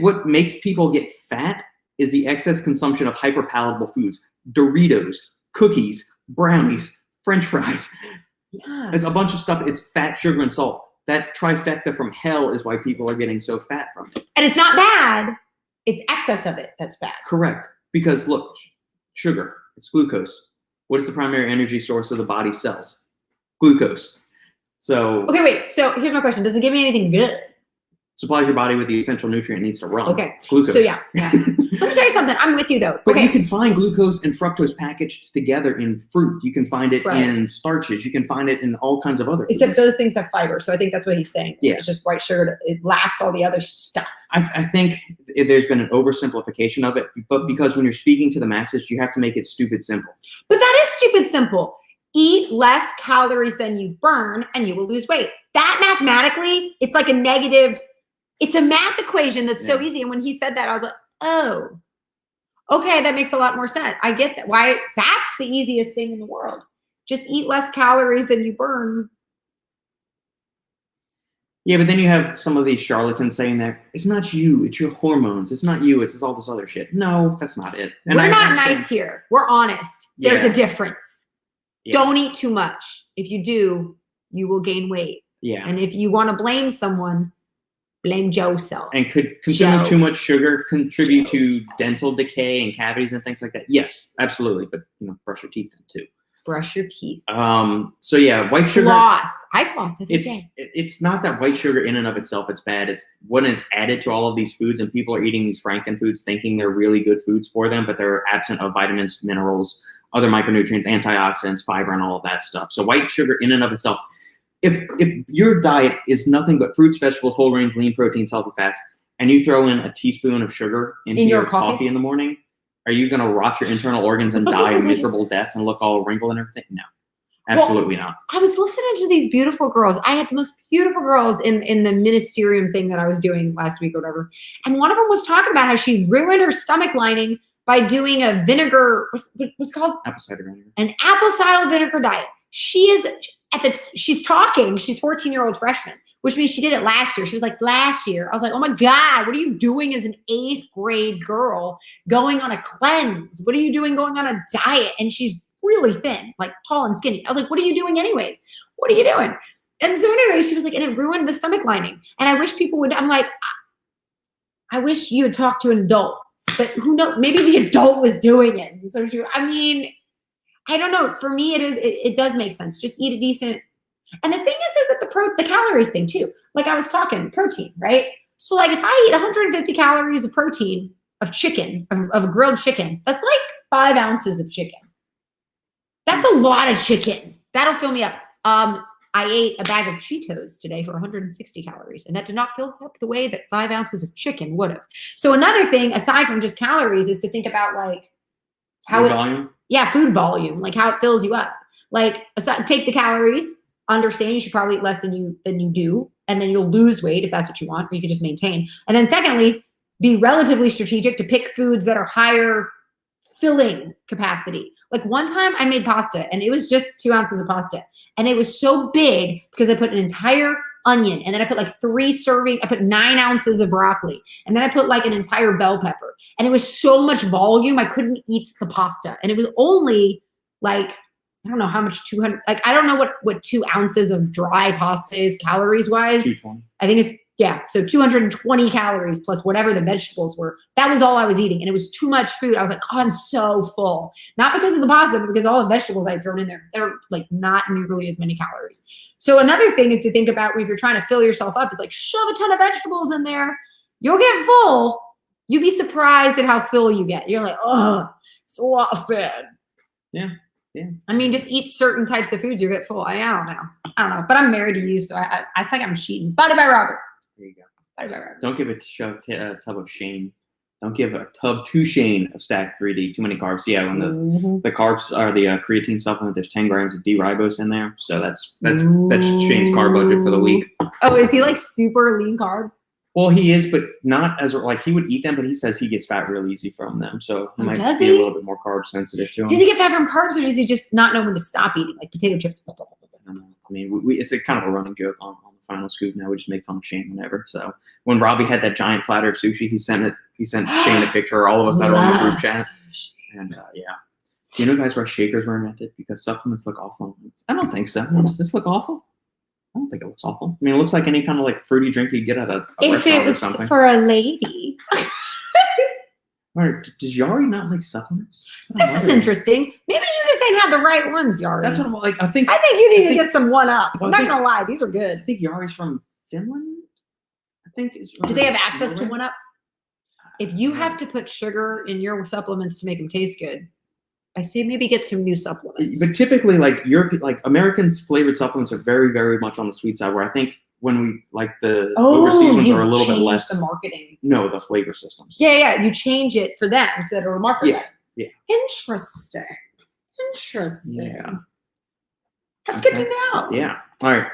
What makes people get fat is the excess consumption of hyperpalatable foods. Doritos, cookies, brownies, French fries. Yeah. It's a bunch of stuff. It's fat, sugar, and salt. That trifecta from hell is why people are getting so fat from it. And it's not bad. It's excess of it that's bad. Correct. Because look, sugar, it's glucose. What is the primary energy source of the body's cells? Glucose. So Okay, wait. So here's my question. Does it give me anything good? supplies your body with the essential nutrient it needs to run. Okay. Glucose. So yeah. So let me tell you something. I'm with you though. But Okay. you can find glucose and fructose packaged together in fruit. You can find it Right. in starches. You can find it in all kinds of other foods. Except those things have fiber. So I think that's what he's saying. Yeah. It's just white sugar. It lacks all the other stuff. I think there's been an oversimplification of it, but because when you're speaking to the masses, you have to make it stupid simple. But that is stupid simple. Eat less calories than you burn and you will lose weight. That mathematically, it's like a negative, it's a math equation that's so Yeah. easy. And when he said that, I was like, Okay, that makes a lot more sense. I get that. Why? That's the easiest thing in the world. Just eat less calories than you burn. Yeah, but then you have some of these charlatans saying that it's not you, it's your hormones. It's not you, it's all this other shit. No, that's not it. And We're not nice here. We're honest. There's a difference. Yeah. Don't eat too much. If you do, you will gain weight. Yeah. And if you want to blame someone, blame yourself. And could consuming too much sugar contribute to dental decay and cavities and things like that? Yes, absolutely. But brush your teeth then too. Brush your teeth. So yeah, white sugar. Floss. I floss every day. It's not that white sugar in and of itself it's bad. It's when it's added to all of these foods and people are eating these Franken foods thinking they're really good foods for them, but they're absent of vitamins, minerals, other micronutrients, antioxidants, fiber, and all of that stuff. So white sugar in and of itself, if your diet is nothing but fruits, vegetables, whole grains, lean proteins, healthy fats, and you throw in a teaspoon of sugar into your coffee in the morning, are you going to rot your internal organs and die a miserable death and look all wrinkled and everything? No, absolutely not. I was listening to these beautiful girls. I had the most beautiful girls in the ministerium thing that I was doing last week or whatever. And one of them was talking about how she ruined her stomach lining by doing a vinegar, what's it called? Apple cider vinegar. An apple cider vinegar diet. She's 14-year-old freshman, which means she did it last year. She was like, last year. I was like, oh my God, what are you doing as an 8th grade girl going on a cleanse? What are you doing going on a diet? And she's really thin, like tall and skinny. I was like, what are you doing anyways? What are you doing? And so anyway, she was like, and it ruined the stomach lining. And I wish people would, I'm like, I wish you had talked to an adult, but who knows? Maybe the adult was doing it. So I mean, I don't know. For me, it does make sense. Just eat a decent. And the thing is that the calories thing too. Like I was talking protein, right? So like if I eat 150 calories of protein of chicken, of grilled chicken, that's like 5 ounces of chicken. That's a lot of chicken. That'll fill me up. I ate a bag of Cheetos today for 160 calories, and that did not fill up the way that 5 ounces of chicken would have. So another thing, aside from just calories, is to think about like how food volume. Yeah, food volume, like how it fills you up. Like take the calories. Understand you should probably eat less than you do, and then you'll lose weight if that's what you want, or you can just maintain. And then secondly, be relatively strategic to pick foods that are higher filling capacity. Like one time I made pasta and it was just 2 ounces of pasta. And it was so big because I put an entire onion and then I put like I put 9 ounces of broccoli. And then I put like an entire bell pepper. And it was so much volume, I couldn't eat the pasta. And it was only like, I don't know how much 200, like I don't know what 2 ounces of dry pasta is calories wise. 220. I think it's, yeah, so 220 calories plus whatever the vegetables were. That was all I was eating. And it was too much food. I was like, oh, I'm so full. Not because of the pasta, but because all the vegetables I had thrown in there. They're like not nearly as many calories. So another thing is to think about if you're trying to fill yourself up is like shove a ton of vegetables in there. You'll get full. You'd be surprised at how full you get. You're like, oh, it's a lot of food. Yeah. Yeah. I mean, just eat certain types of foods, you get full. I don't know. But I'm married to you, so I think I'm cheating. Bye bye, Robert. There you go. Don't give a tub of Shane. Don't give a tub to Shane of Stack 3D. Too many carbs. Yeah, when the carbs are the creatine supplement, there's 10 grams of D-ribose in there. So that's Shane's carb budget for the week. Oh, is he like super lean carb? Well, he is, but not as like he would eat them, but he says he gets fat real easy from them. So he might be a little bit more carb sensitive to him. Does he get fat from carbs, or does he just not know when to stop eating, like potato chips? I don't know. I mean, it's a kind of a running joke on the Final Scoop now. We just make fun of Shane whenever. So when Robbie had that giant platter of sushi, he sent Shane a picture. All of us that are on the group chat, and yeah. Do you know, guys, why shakers were invented? Because supplements look awful. I don't think so. Does this look awful? I don't think it looks awful. I mean, it looks like any kind of like fruity drink you get at a restaurant or something. If it was for a lady. Or does Yari not like supplements? This is interesting. Maybe you just ain't had the right ones, Yari. That's what I'm like. I think you need to get some one up. I'm not gonna lie, these are good. I think Yari's from Finland. I think. Do they have access to one up? If you have to put sugar in your supplements to make them taste good, I say maybe get some new supplements. But typically, like Americans' flavored supplements are very, very much on the sweet side. Where I think when we like the overseas ones are a little bit less. The marketing. No, the flavor systems. Yeah. You change it for them so that it'll market better. Yeah. Interesting. Yeah. That's good to know. Yeah. All right.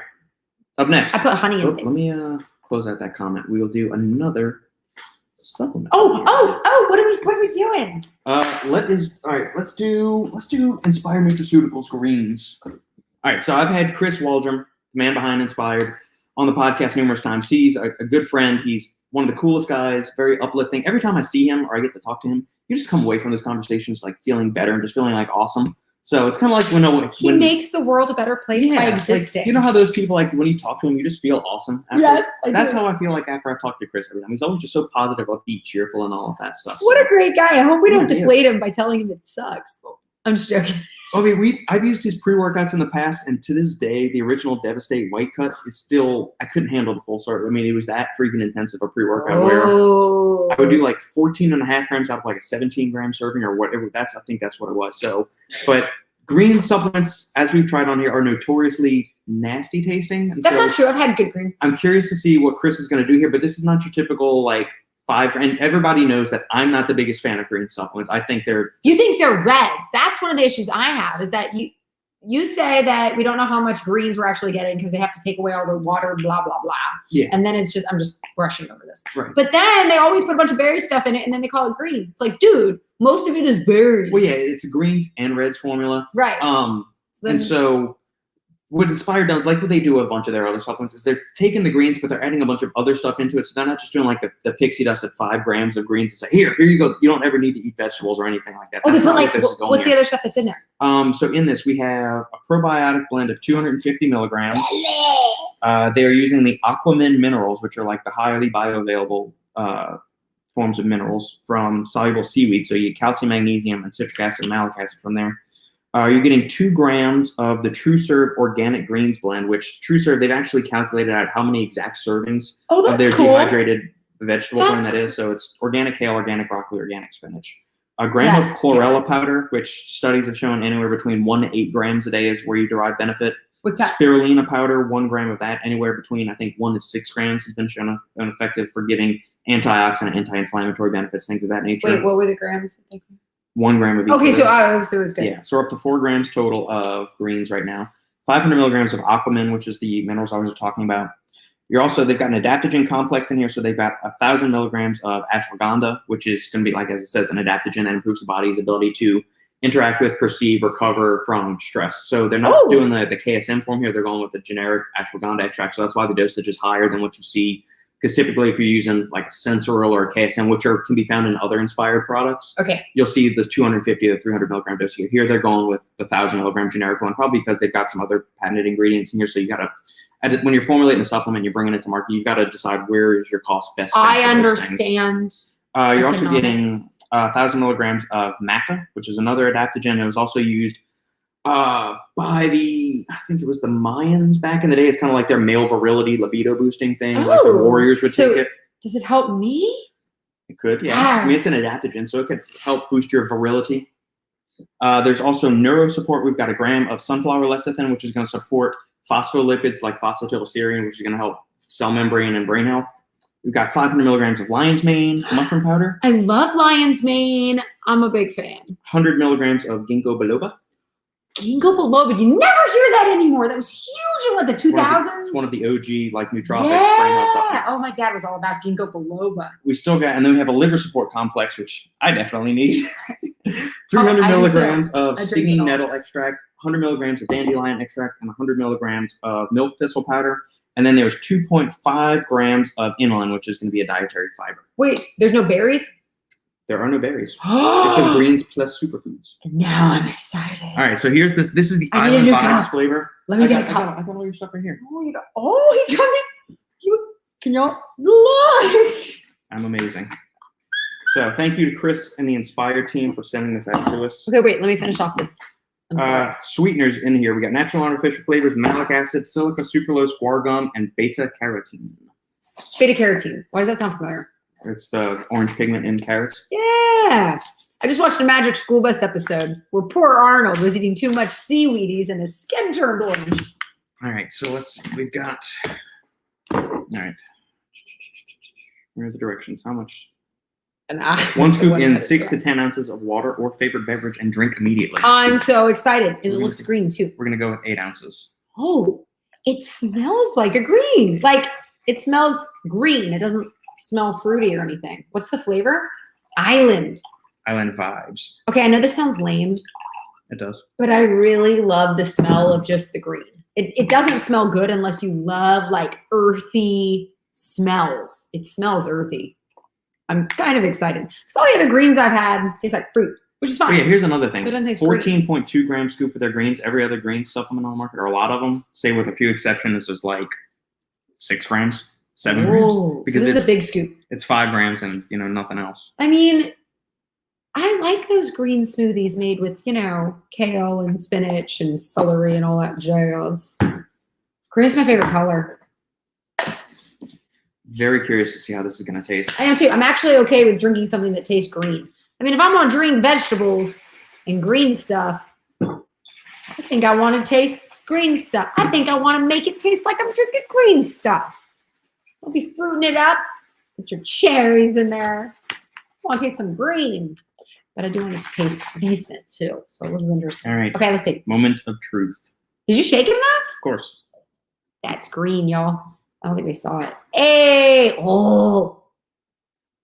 Up next. I put honey in things. Let me close out that comment. We will do another supplement. Oh, What are we doing? Let's do Inspired Nutraceuticals greens. All right, so I've had Chris Waldrum, the man behind Inspired, on the podcast numerous times. He's a good friend. He's one of the coolest guys, very uplifting. Every time I see him or I get to talk to him, you just come away from those conversations like feeling better and just feeling like awesome. So it's kind of like when he makes the world a better place by existing. Like, you know how those people, like when you talk to him, you just feel awesome. Yes, that's how I feel like after I talk to Chris every time. He's always just so positive, upbeat, cheerful, and all of that stuff. What a great guy! I hope we don't deflate him by telling him it sucks. I'm just joking. I mean, I've used his pre-workouts in the past, and to this day, the original Devastate White Cut is still, I couldn't handle the full start. I mean, it was that freaking intensive a pre-workout where I would do like 14.5 grams out of like a 17-gram serving or whatever. I think that's what it was. So, but green supplements, as we've tried on here, are notoriously nasty tasting. And that's not true. I've had good greens. I'm curious to see what Chris is going to do here, but this is not your typical like 5 grand. Everybody knows that I'm not the biggest fan of green supplements. I think You think they're reds. That's one of the issues I have is that you say that we don't know how much greens we're actually getting because they have to take away all the water, blah, blah, blah. Yeah. And then it's just, I'm just brushing over this. Right. But then they always put a bunch of berry stuff in it and then they call it greens. It's like, dude, most of it is berries. Well, yeah, it's a greens and reds formula. Right. So what Inspired does, like what they do with a bunch of their other supplements, is they're taking the greens, but they're adding a bunch of other stuff into it. So they're not just doing like the pixie dust at 5 grams of greens and say, here you go. You don't ever need to eat vegetables or anything like that. Oh, that's not like, what's the other stuff that's in there? So in this, we have a probiotic blend of 250 milligrams. They are using the Aquamin minerals, which are like the highly bioavailable forms of minerals from soluble seaweed. So you get calcium, magnesium, and citric acid and malic acid from there. You're getting 2 grams of the TrueServe Organic Greens blend, which TrueServe, they've actually calculated out how many exact servings of their dehydrated vegetable blend that is. So it's organic kale, organic broccoli, organic spinach. A gram of chlorella powder, which studies have shown anywhere between 1 to 8 grams a day is where you derive benefit. What's that? Spirulina powder, 1 gram of that, anywhere between, I think, 1 to 6 grams has been shown effective for giving antioxidant, anti-inflammatory benefits, things of that nature. Wait, what were the grams? 1 gram of each. Okay, so it was good. Yeah, so we're up to 4 grams total of greens right now. 500 milligrams of Aquamin, which is the minerals I was talking about. They've got an adaptogen complex in here, so they've got 1,000 milligrams of ashwagandha, which is going to be, like as it says, an adaptogen that improves the body's ability to interact with, perceive, recover from stress. So they're not doing the KSM form here; they're going with the generic ashwagandha extract. So that's why the dosage is higher than what you see. Because typically, if you're using like Sensoril or KSM, which can be found in other Inspired products, you'll see the 250 to 300 milligram dose here. Here, they're going with the 1,000 milligram generic one, probably because they've got some other patented ingredients in here. So you got to, when you're formulating a supplement, you're bringing it to market, you've got to decide where is your cost best. I understand. You're also getting 1,000 milligrams of maca, which is another adaptogen. It was also used by I think it was the Mayans back in the day. It's kind of like their male virility, libido boosting thing. Like the warriors would take it. Does it help me? It could, yeah. I mean, it's an adaptogen, so it could help boost your virility. There's also neuro support. We've got 1 gram of sunflower lecithin, which is going to support phospholipids like phosphatidylserine, which is going to help cell membrane and brain health. We've got 500 milligrams of lion's mane mushroom powder. I love lion's mane. I'm a big fan. 100 milligrams of ginkgo biloba. Ginkgo biloba. You never hear that anymore. That was huge in the 2000s. It's one of the OG like nootropic brain health supplements. Oh, my dad was all about ginkgo biloba. We still got, and then we have a liver support complex, which I definitely need. 300 milligrams of stinging nettle extract, 100 milligrams of dandelion extract, and 100 milligrams of milk thistle powder. And then there's 2.5 grams of inulin, which is going to be a dietary fiber. Wait, there's no berries? There are no berries. It says greens plus superfoods. Now I'm excited. All right, so here's this. This is the Island Vibes flavor. Let me get a cup. I got all your stuff right here. He got me. Can y'all look? I'm amazing. So thank you to Chris and the Inspired team for sending this out to us. Okay, wait. Let me finish off this. Sweeteners in here. We got natural and artificial flavors, malic acid, silica, sucralose, guar gum, and beta carotene. Beta carotene. Why does that sound familiar? It's the orange pigment in carrots. Yeah. I just watched a Magic School Bus episode where poor Arnold was eating too much seaweedies and his skin turned orange. All right, so we've got, all right. Where are the directions? How much? 1 scoop in 6 to 10 ounces of water or favorite beverage and drink immediately. I'm so excited. And it looks green too. We're going to go with 8 ounces. Oh, it smells like a green. Like it smells green. It doesn't smell fruity or anything. What's the flavor? Island. Island vibes. Okay, I know this sounds lame, It does. but I really love the smell of just the green. It doesn't smell good unless you love like earthy smells. It smells earthy. I'm kind of excited. Because all the other greens I've had taste like fruit, which is fine. Oh, yeah, here's another thing. But it doesn't taste 14.2 gram scoop for their greens. Every other green supplement on the market, or a lot of them, say with a few exceptions, is like 6 grams, 7 grams. Ooh, Because so this it's is a big scoop. It's 5 grams and nothing else. I mean, I like those green smoothies made with, kale and spinach and celery and all that jazz. Green's my favorite color. Very curious to see how this is going to taste. I am too. I'm actually okay with drinking something that tastes green. I mean, if I'm going to drink vegetables and green stuff, I think I want to taste green stuff. I think I want to make it taste like I'm drinking green stuff. I'll be fruiting it up. Put your cherries in there. I want to taste some green. But I do want it to taste decent too. So this is interesting. All right. Okay, let's see. Moment of truth. Did you shake it enough? Of course. That's green, y'all. I don't think they saw it. Hey, oh.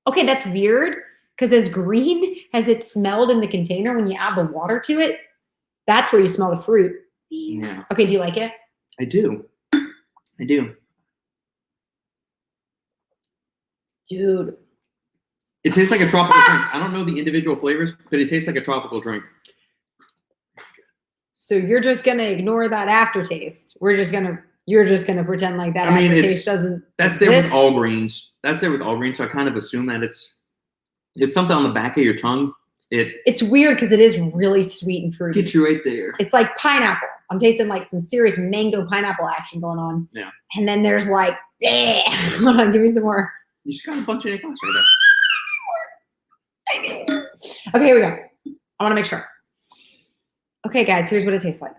Okay, that's weird. Because as green as it smelled in the container, when you add the water to it, that's where you smell the fruit. Yeah. Okay, do you like it? I do. I do. Dude. It tastes like a tropical drink. I don't know the individual flavors, but it tastes like a tropical drink. So you're just gonna ignore that aftertaste. You're just gonna pretend like that aftertaste doesn't. That's exist. there with all greens. That's there with all greens. So I kind of assume that it's something on the back of your tongue. It's weird because it is really sweet and fruity. Get you right there. It's like pineapple. I'm tasting like some serious mango pineapple action going on. Yeah. And then there's like, hold on, give me some more. You just got a bunch in your glass right there. Okay, here we go. I want to make sure. Okay, guys, here's what it tastes like.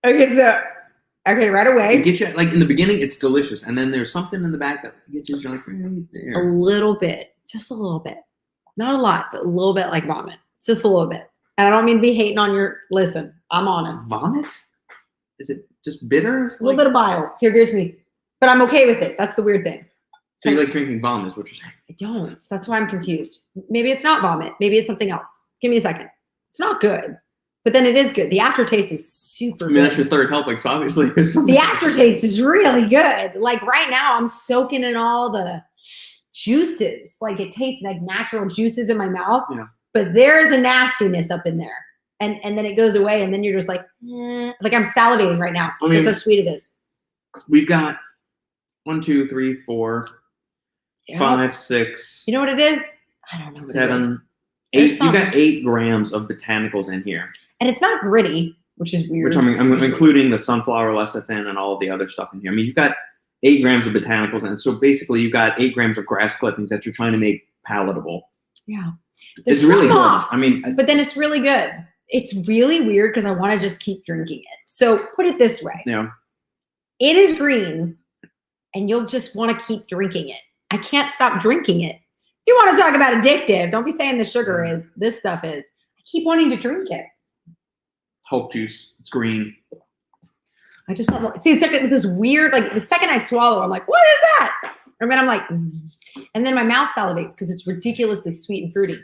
Okay, right away. It gets you, like in the beginning, it's delicious. And then there's something in the back that gets you like right A there. little bit, just a little bit. Not a lot, but a little bit like vomit. Just a little bit. And I don't mean to be hating on listen, I'm honest. Vomit? Is it just bitter? A little bit of bile. Here, give it to me. But I'm okay with it. That's the weird thing. So you like drinking vomit is what you're saying? I don't. That's why I'm confused. Maybe it's not vomit. Maybe it's something else. Give me a second. It's not good. But then it is good. The aftertaste is super good. That's your third helping, so obviously it's something. The aftertaste is really good. Like right now, I'm soaking in all the juices. Like it tastes like natural juices in my mouth. Yeah. But there's a nastiness up in there. And then it goes away, and then you're just like, like I'm salivating right now. I mean, that's how sweet it is. We've got 1, 2, 3, 4, Yeah. 5, 6. You know what it is? I don't know. What 7, It is. 8. You got 8 grams of botanicals in here. And it's not gritty, which is weird. Which I'm including the sunflower lecithin and all of the other stuff in here. I mean, you've got 8 grams of botanicals in it. So basically, you've got 8 grams of grass clippings that you're trying to make palatable. Yeah. It's really good. Off, I mean, but then it's really good. It's really weird because I want to just keep drinking it. So put it this way. Yeah. It is green, and you'll just want to keep drinking it. I can't stop drinking it. You want to talk about addictive. Don't be saying the sugar is. This stuff is. I keep wanting to drink it. Hulk juice. It's green. I just want more. See, it's like this weird, like the second I swallow, I'm like, what is that? And then I'm like, and then my mouth salivates because it's ridiculously sweet and fruity.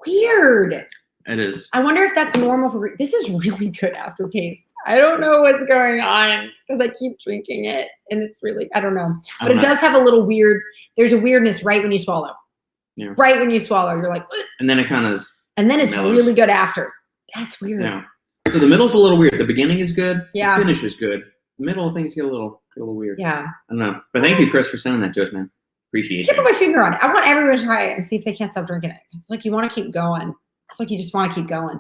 Weird. It is. I wonder if that's normal for, this is really good aftertaste. I don't know what's going on because I keep drinking it and it's really, I don't know. But it does have a little weird, there's a weirdness right when you swallow. Yeah. Right when you swallow, you're like, ugh. And then it kind of. And then it's mellows. really good after. That's weird. Yeah. So the middle's a little weird. The beginning is good. Yeah. The finish is good. The middle things get a little weird. Yeah. I don't know. But thank you, Chris, for sending that to us, man. Appreciate I can't it. put my finger on it. I want everyone to try it and see if they can't stop drinking it. It's like you want to keep going. It's like you just want to keep going.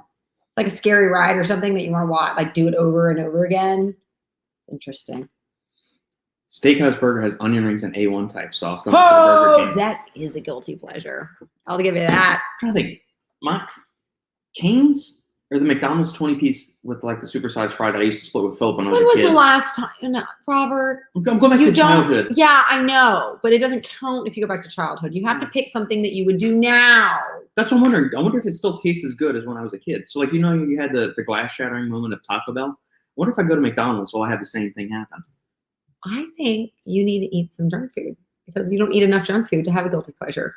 Like a scary ride or something that you want to watch, like do it over and over again. Interesting. Steakhouse Burger has onion rings and A1 type sauce going to the Burger King. That is a guilty pleasure. I'll give you that. I'm trying to think. My Cane's or the McDonald's 20-piece with like the supersized fry that I used to split with Philip when I was When a was kid. the last time? No, Robert. I'm going back to childhood. Yeah, I know, but it doesn't count if you go back to childhood. You have to pick something that you would do now. That's what I'm wondering. I wonder if it still tastes as good as when I was a kid. So like, you had the glass shattering moment of Taco Bell. I wonder if I go to McDonald's, will I have the same thing happen? I think you need to eat some junk food because you don't eat enough junk food to have a guilty pleasure.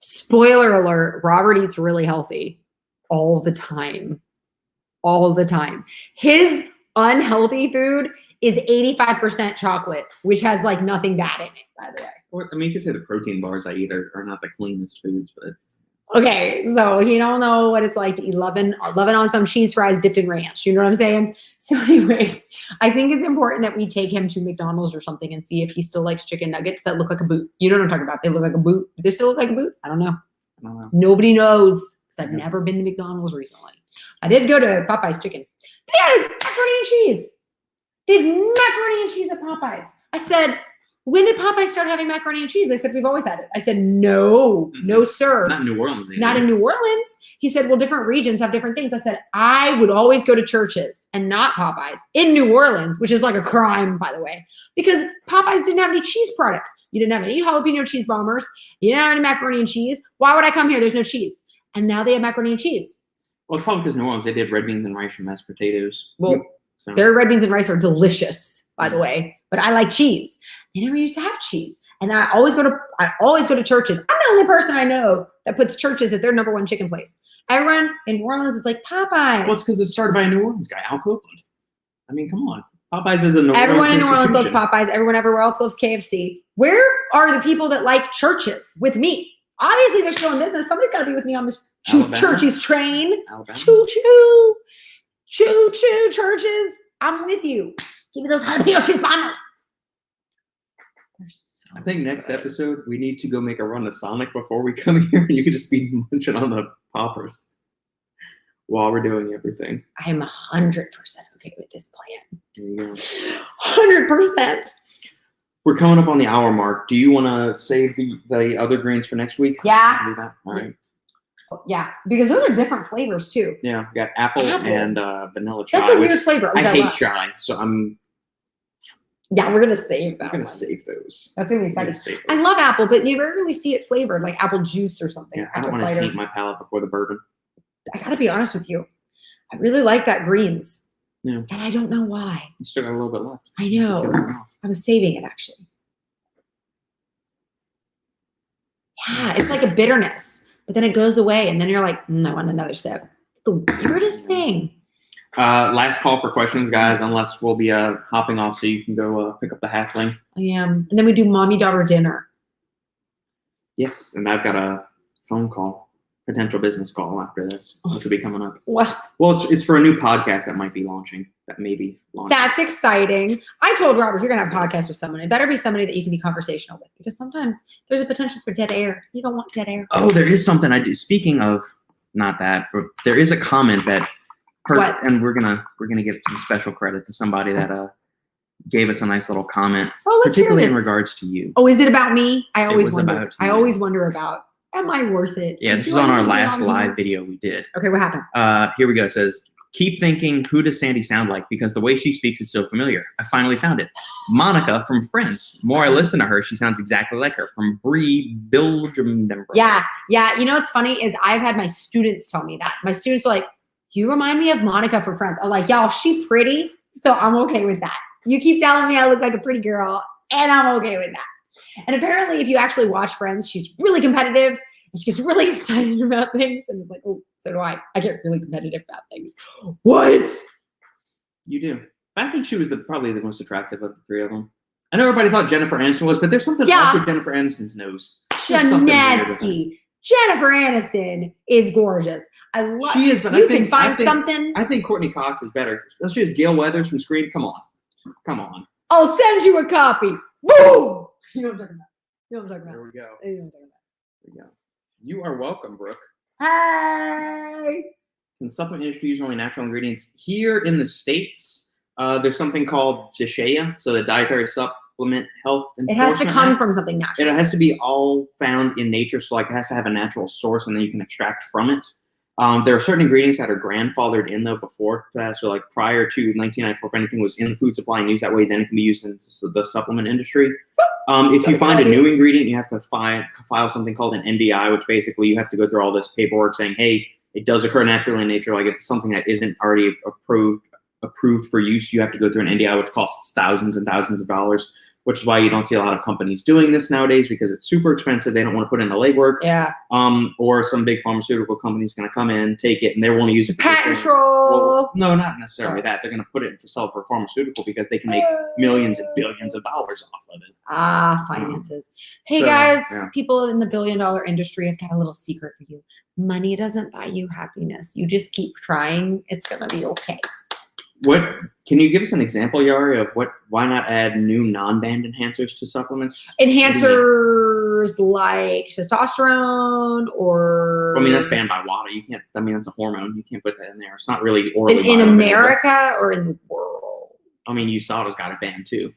Spoiler alert, Robert eats really healthy all the time. All the time. His unhealthy food is 85% chocolate, which has like nothing bad in it, by the way. Or, I mean, you could say the protein bars I eat are not the cleanest foods, but Okay, so you don't know what it's like to eat 11 on some cheese fries dipped in ranch. You know what I'm saying? So anyways, I think it's important that we take him to McDonald's or something and see if he still likes chicken nuggets that look like a boot. You know what I'm talking about? They look like a boot. Do they still look like a boot? I don't know. I don't know. Nobody knows because I've Yeah. never been to McDonald's recently. I did go to Popeye's Chicken. They had macaroni and cheese. They had macaroni and cheese at Popeye's. I said, when did Popeye start having macaroni and cheese? They said, we've always had it. I said, no, no, sir. Not in New Orleans either. Not in New Orleans. He said, well, different regions have different things. I said, I would always go to Church's and not Popeyes in New Orleans, which is like a crime, by the way, because Popeyes didn't have any cheese products. You didn't have any jalapeno cheese bombers. You didn't have any macaroni and cheese. Why would I come here? There's no cheese. And now they have macaroni and cheese. Well, it's probably because New Orleans, they did red beans and rice and mashed potatoes. Well, So, their red beans and rice are delicious, by the way, but I like cheese. They never used to have cheese. And I always go to Church's. I'm the only person I know that puts Church's at their number one chicken place. Everyone in New Orleans is like Popeyes. well, it's because it started by a New Orleans guy, Al Copeland. I mean, come on. Popeyes is a New Everyone in Orleans New Orleans loves institution. Popeyes. Everyone everywhere else loves KFC. Where are the people that like Church's with me? Obviously, they're still in business. Somebody's got to be with me on this Alabama? Church's train. Alabama. Choo choo, choo choo, Church's. I'm with you. Give me those jalapeno cheese bombers. They're so I think next good. episode, we need to go make a run to Sonic before we come here. You could just be munching on the poppers while we're doing everything. I am 100% okay with this plan. There you go. 100%. We're coming up on the hour mark. Do you want to save the other greens for next week? Yeah. Can we do that? All right. Yeah, because those are different flavors too. Yeah, we got apple. Apple. And vanilla chai. That's a weird which flavor. I hate love. chai, so I'm Yeah, we're gonna save that. going to one. save those. That's gonna be I'm gonna exciting. save I those. love apple, but you rarely see it flavored like apple juice or something. Yeah, I apple don't want to cider. taint my palate before the bourbon. I gotta be honest with you. I really like that greens. Yeah. And I don't know why. You still got a little bit left. I Get know. it off. I was saving it actually. Yeah, it's like a bitterness, but then it goes away, and then you're like, I want another sip. It's the weirdest thing. Last call for questions, guys, unless we'll be hopping off so you can go pick up the halfling. I am. And then we do mommy-daughter dinner. Yes, and I've got a phone call, potential business call after this, which will be coming up. Well, Well, it's for a new podcast that might be launching, that may be launching. that's exciting. I told Robert, if you're going to have a podcast with someone, it better be somebody that you can be conversational with, because sometimes there's a potential for dead air. You don't want dead air. Oh, there is something I do. Speaking of, not that, but there is a comment that What? and we're gonna give some special credit to somebody that gave us a nice little comment, Oh, let's hear particularly in this. regards to you. Oh, is it about me? I always was wonder. about I you. always wonder about, am I worth it? Yeah, this Do was I on our need to be last on here? live video we did. Okay, what happened? Here we go. It says, keep thinking, who does Sandy sound like? Because the way she speaks is so familiar. I finally found it. Monica from Friends. The more I listen to her, she sounds exactly like her. From Bree, Belgium. Yeah. You know what's funny is I've had my students tell me that. My students are like, you remind me of Monica from Friends. I'm like, y'all, she pretty, so I'm okay with that. You keep telling me I look like a pretty girl, and I'm okay with that. And apparently, if you actually watch Friends, she's really competitive, and she gets really excited about things. And it's like, oh, so do I. I get really competitive about things. What? You do. I think she was probably the most attractive of the three of them. I know everybody thought Jennifer Aniston was, but there's something off with Jennifer Aniston's nose. There's something weird with her. Janetsky. Jennifer Aniston is gorgeous. I love. She is, but you I think can find something. I think Courtney Cox is better. Let's just Gail Weathers from Scream. Come on. I'll send you a copy. Boom. You know what I'm talking about. You know what I'm talking about. There we go. You know what I'm talking There we go. You are welcome, Brooke. about. Hey. In the supplement industry, use only natural ingredients. Here in the States, there's something called DSHEA, so the Dietary Supplement Health It has to Enforcement come Act. from something natural. It has to be all found in nature, so like it has to have a natural source, and then you can extract from it. There are certain ingredients that are grandfathered in though before that, so like prior to 1994, if anything was in the food supply and used that way, then it can be used in the supplement industry. If you find a new ingredient, you have to file something called an NDI, which basically you have to go through all this paperwork saying, hey, it does occur naturally in nature, like it's something that isn't already approved approved for use, you have to go through an NDI, which costs thousands and thousands of dollars, which is why you don't see a lot of companies doing this nowadays because it's super expensive. They don't want to put in the legwork. Yeah. Or some big pharmaceutical company's going to come in, take it, and they want to use it. Patent troll. Well, no, not necessarily that. They're going to put it for sell for a pharmaceutical because they can make millions and billions of dollars off of it. Finances. Hey So, guys, yeah. people in the billion-dollar industry have got a little secret for you. Money doesn't buy you happiness. You just keep trying. It's going to be okay. What can you give us an example, Yari, of why not add new non-banned enhancers to supplements? Enhancers like testosterone or... I mean, that's banned by WADA. You can't, I mean, that's a hormone. You can't put that in there. It's not really orally in bioavailable. America or in the world? I mean, USADA's got it banned too.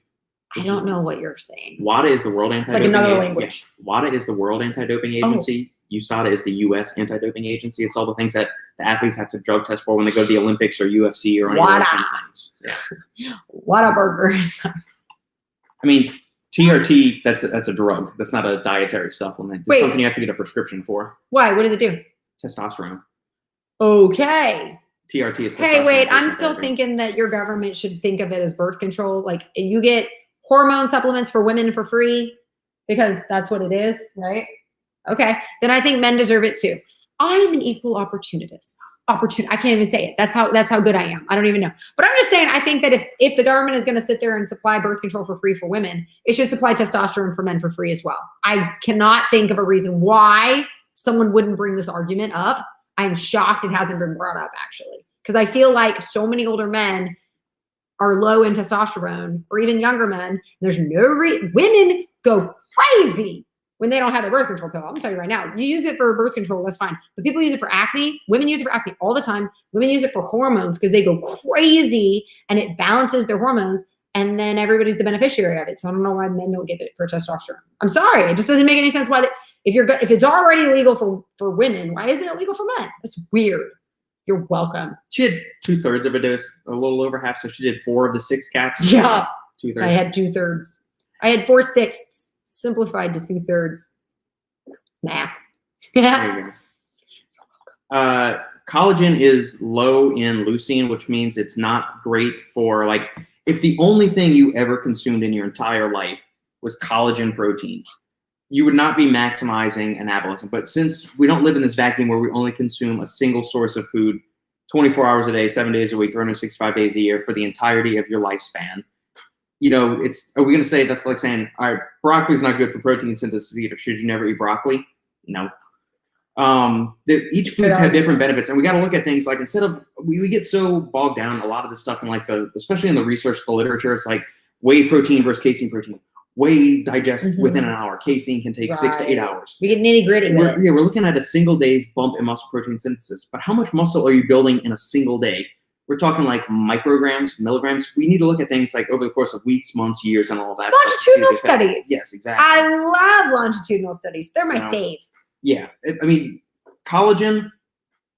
I don't know what you're saying. WADA is the World Anti-Doping It's like another Agency. language. Yeah. WADA is the World Anti-Doping Agency. USADA is the U.S. Anti-Doping Agency. It's all the things that the athletes have to drug test for when they go to the Olympics or UFC or any of those kind of things. Yeah. WADA burgers. I mean, TRT, that's a drug. That's not a dietary supplement. It's Wait. something you have to get a prescription for. Why? What does it do? Testosterone. Okay. TRT is testosterone. Hey, wait, I'm replacement still therapy. thinking that your government should think of it as birth control. Like you get hormone supplements for women for free because that's what it is, right? Okay, then I think men deserve it too. I'm an equal opportunist. I can't even say it. That's how good I am. I don't even know. But I'm just saying, I think that if the government is going to sit there and supply birth control for free for women, it should supply testosterone for men for free as well. I cannot think of a reason why someone wouldn't bring this argument up. I'm shocked it hasn't been brought up actually, because I feel like so many older men are low in testosterone, or even younger men. There's no reason. Women go crazy when they don't have their birth control pill. I'm gonna tell you right now, you use it for birth control, that's fine. But people use it for acne. Women use it for acne all the time. Women use it for hormones because they go crazy and it balances their hormones. And then everybody's the beneficiary of it. So I don't know why men don't get it for testosterone. I'm sorry, it just doesn't make any sense why if it's already legal for women, why isn't it legal for men? That's weird. You're welcome. She had 2/3 of a dose, a little over half. So she did 4 of the 6 caps. Yeah. 2/3. I had 2/3. I had 4/6 simplified to 2/3. Nah. There you go. Collagen is low in leucine, which means it's not great for, like, if the only thing you ever consumed in your entire life was collagen protein, you would not be maximizing anabolism. But since we don't live in this vacuum where we only consume a single source of food 24 hours a day, 7 days a week, 365 days a year for the entirety of your lifespan, you know, are we going to say that's like saying, all right, broccoli's not good for protein synthesis either. Should you never eat broccoli? No. Each foods have different benefits, and we got to look at things like, instead of, we get so bogged down a lot of the stuff in, like, especially in the research, the literature, it's like whey protein versus casein protein. Whey digests within an hour. Casein can take 6 to 8 hours. We get nitty gritty with it. Yeah, we're looking at a single day's bump in muscle protein synthesis. But how much muscle are you building in a single day? We're talking like micrograms, milligrams. We need to look at things like over the course of weeks, months, years, and all that Longitudinal stuff. studies. Yes, exactly. I love longitudinal studies. They're my fave. Yeah, I mean, collagen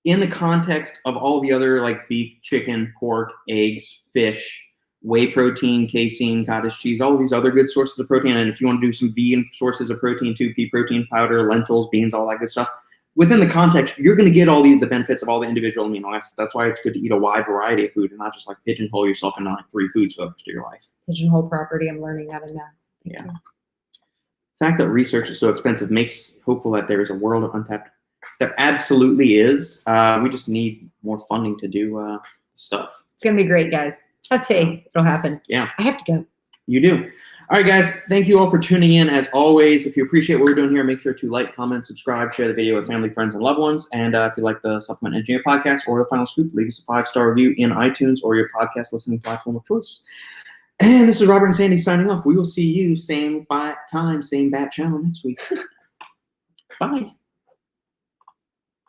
in the context of all the other, like, beef, chicken, pork, eggs, fish, whey protein, casein, cottage cheese, all these other good sources of protein. And if you want to do some vegan sources of protein too, pea protein powder, lentils, beans, all that good stuff, within the context, you're going to get all the benefits of all the individual amino acids. That's why it's good to eat a wide variety of food and not just, like, pigeonhole yourself into, like, 3 foods for the rest of your life. Pigeonhole property. I'm learning that in math. Yeah. The fact that research is so expensive makes hopeful that there is a world of untapped. There absolutely is. We just need more funding to do stuff. It's going to be great, guys. Have faith. It'll happen. Yeah. I have to go. You do. All right, guys. Thank you all for tuning in. As always, if you appreciate what we're doing here, make sure to like, comment, subscribe, share the video with family, friends, and loved ones. And if you like the Supplement Engineer podcast or the Final Scoop, leave us a 5-star review in iTunes or your podcast listening platform of choice. And this is Robert and Sandy signing off. We will see you same bat time, same bat channel next week. Bye.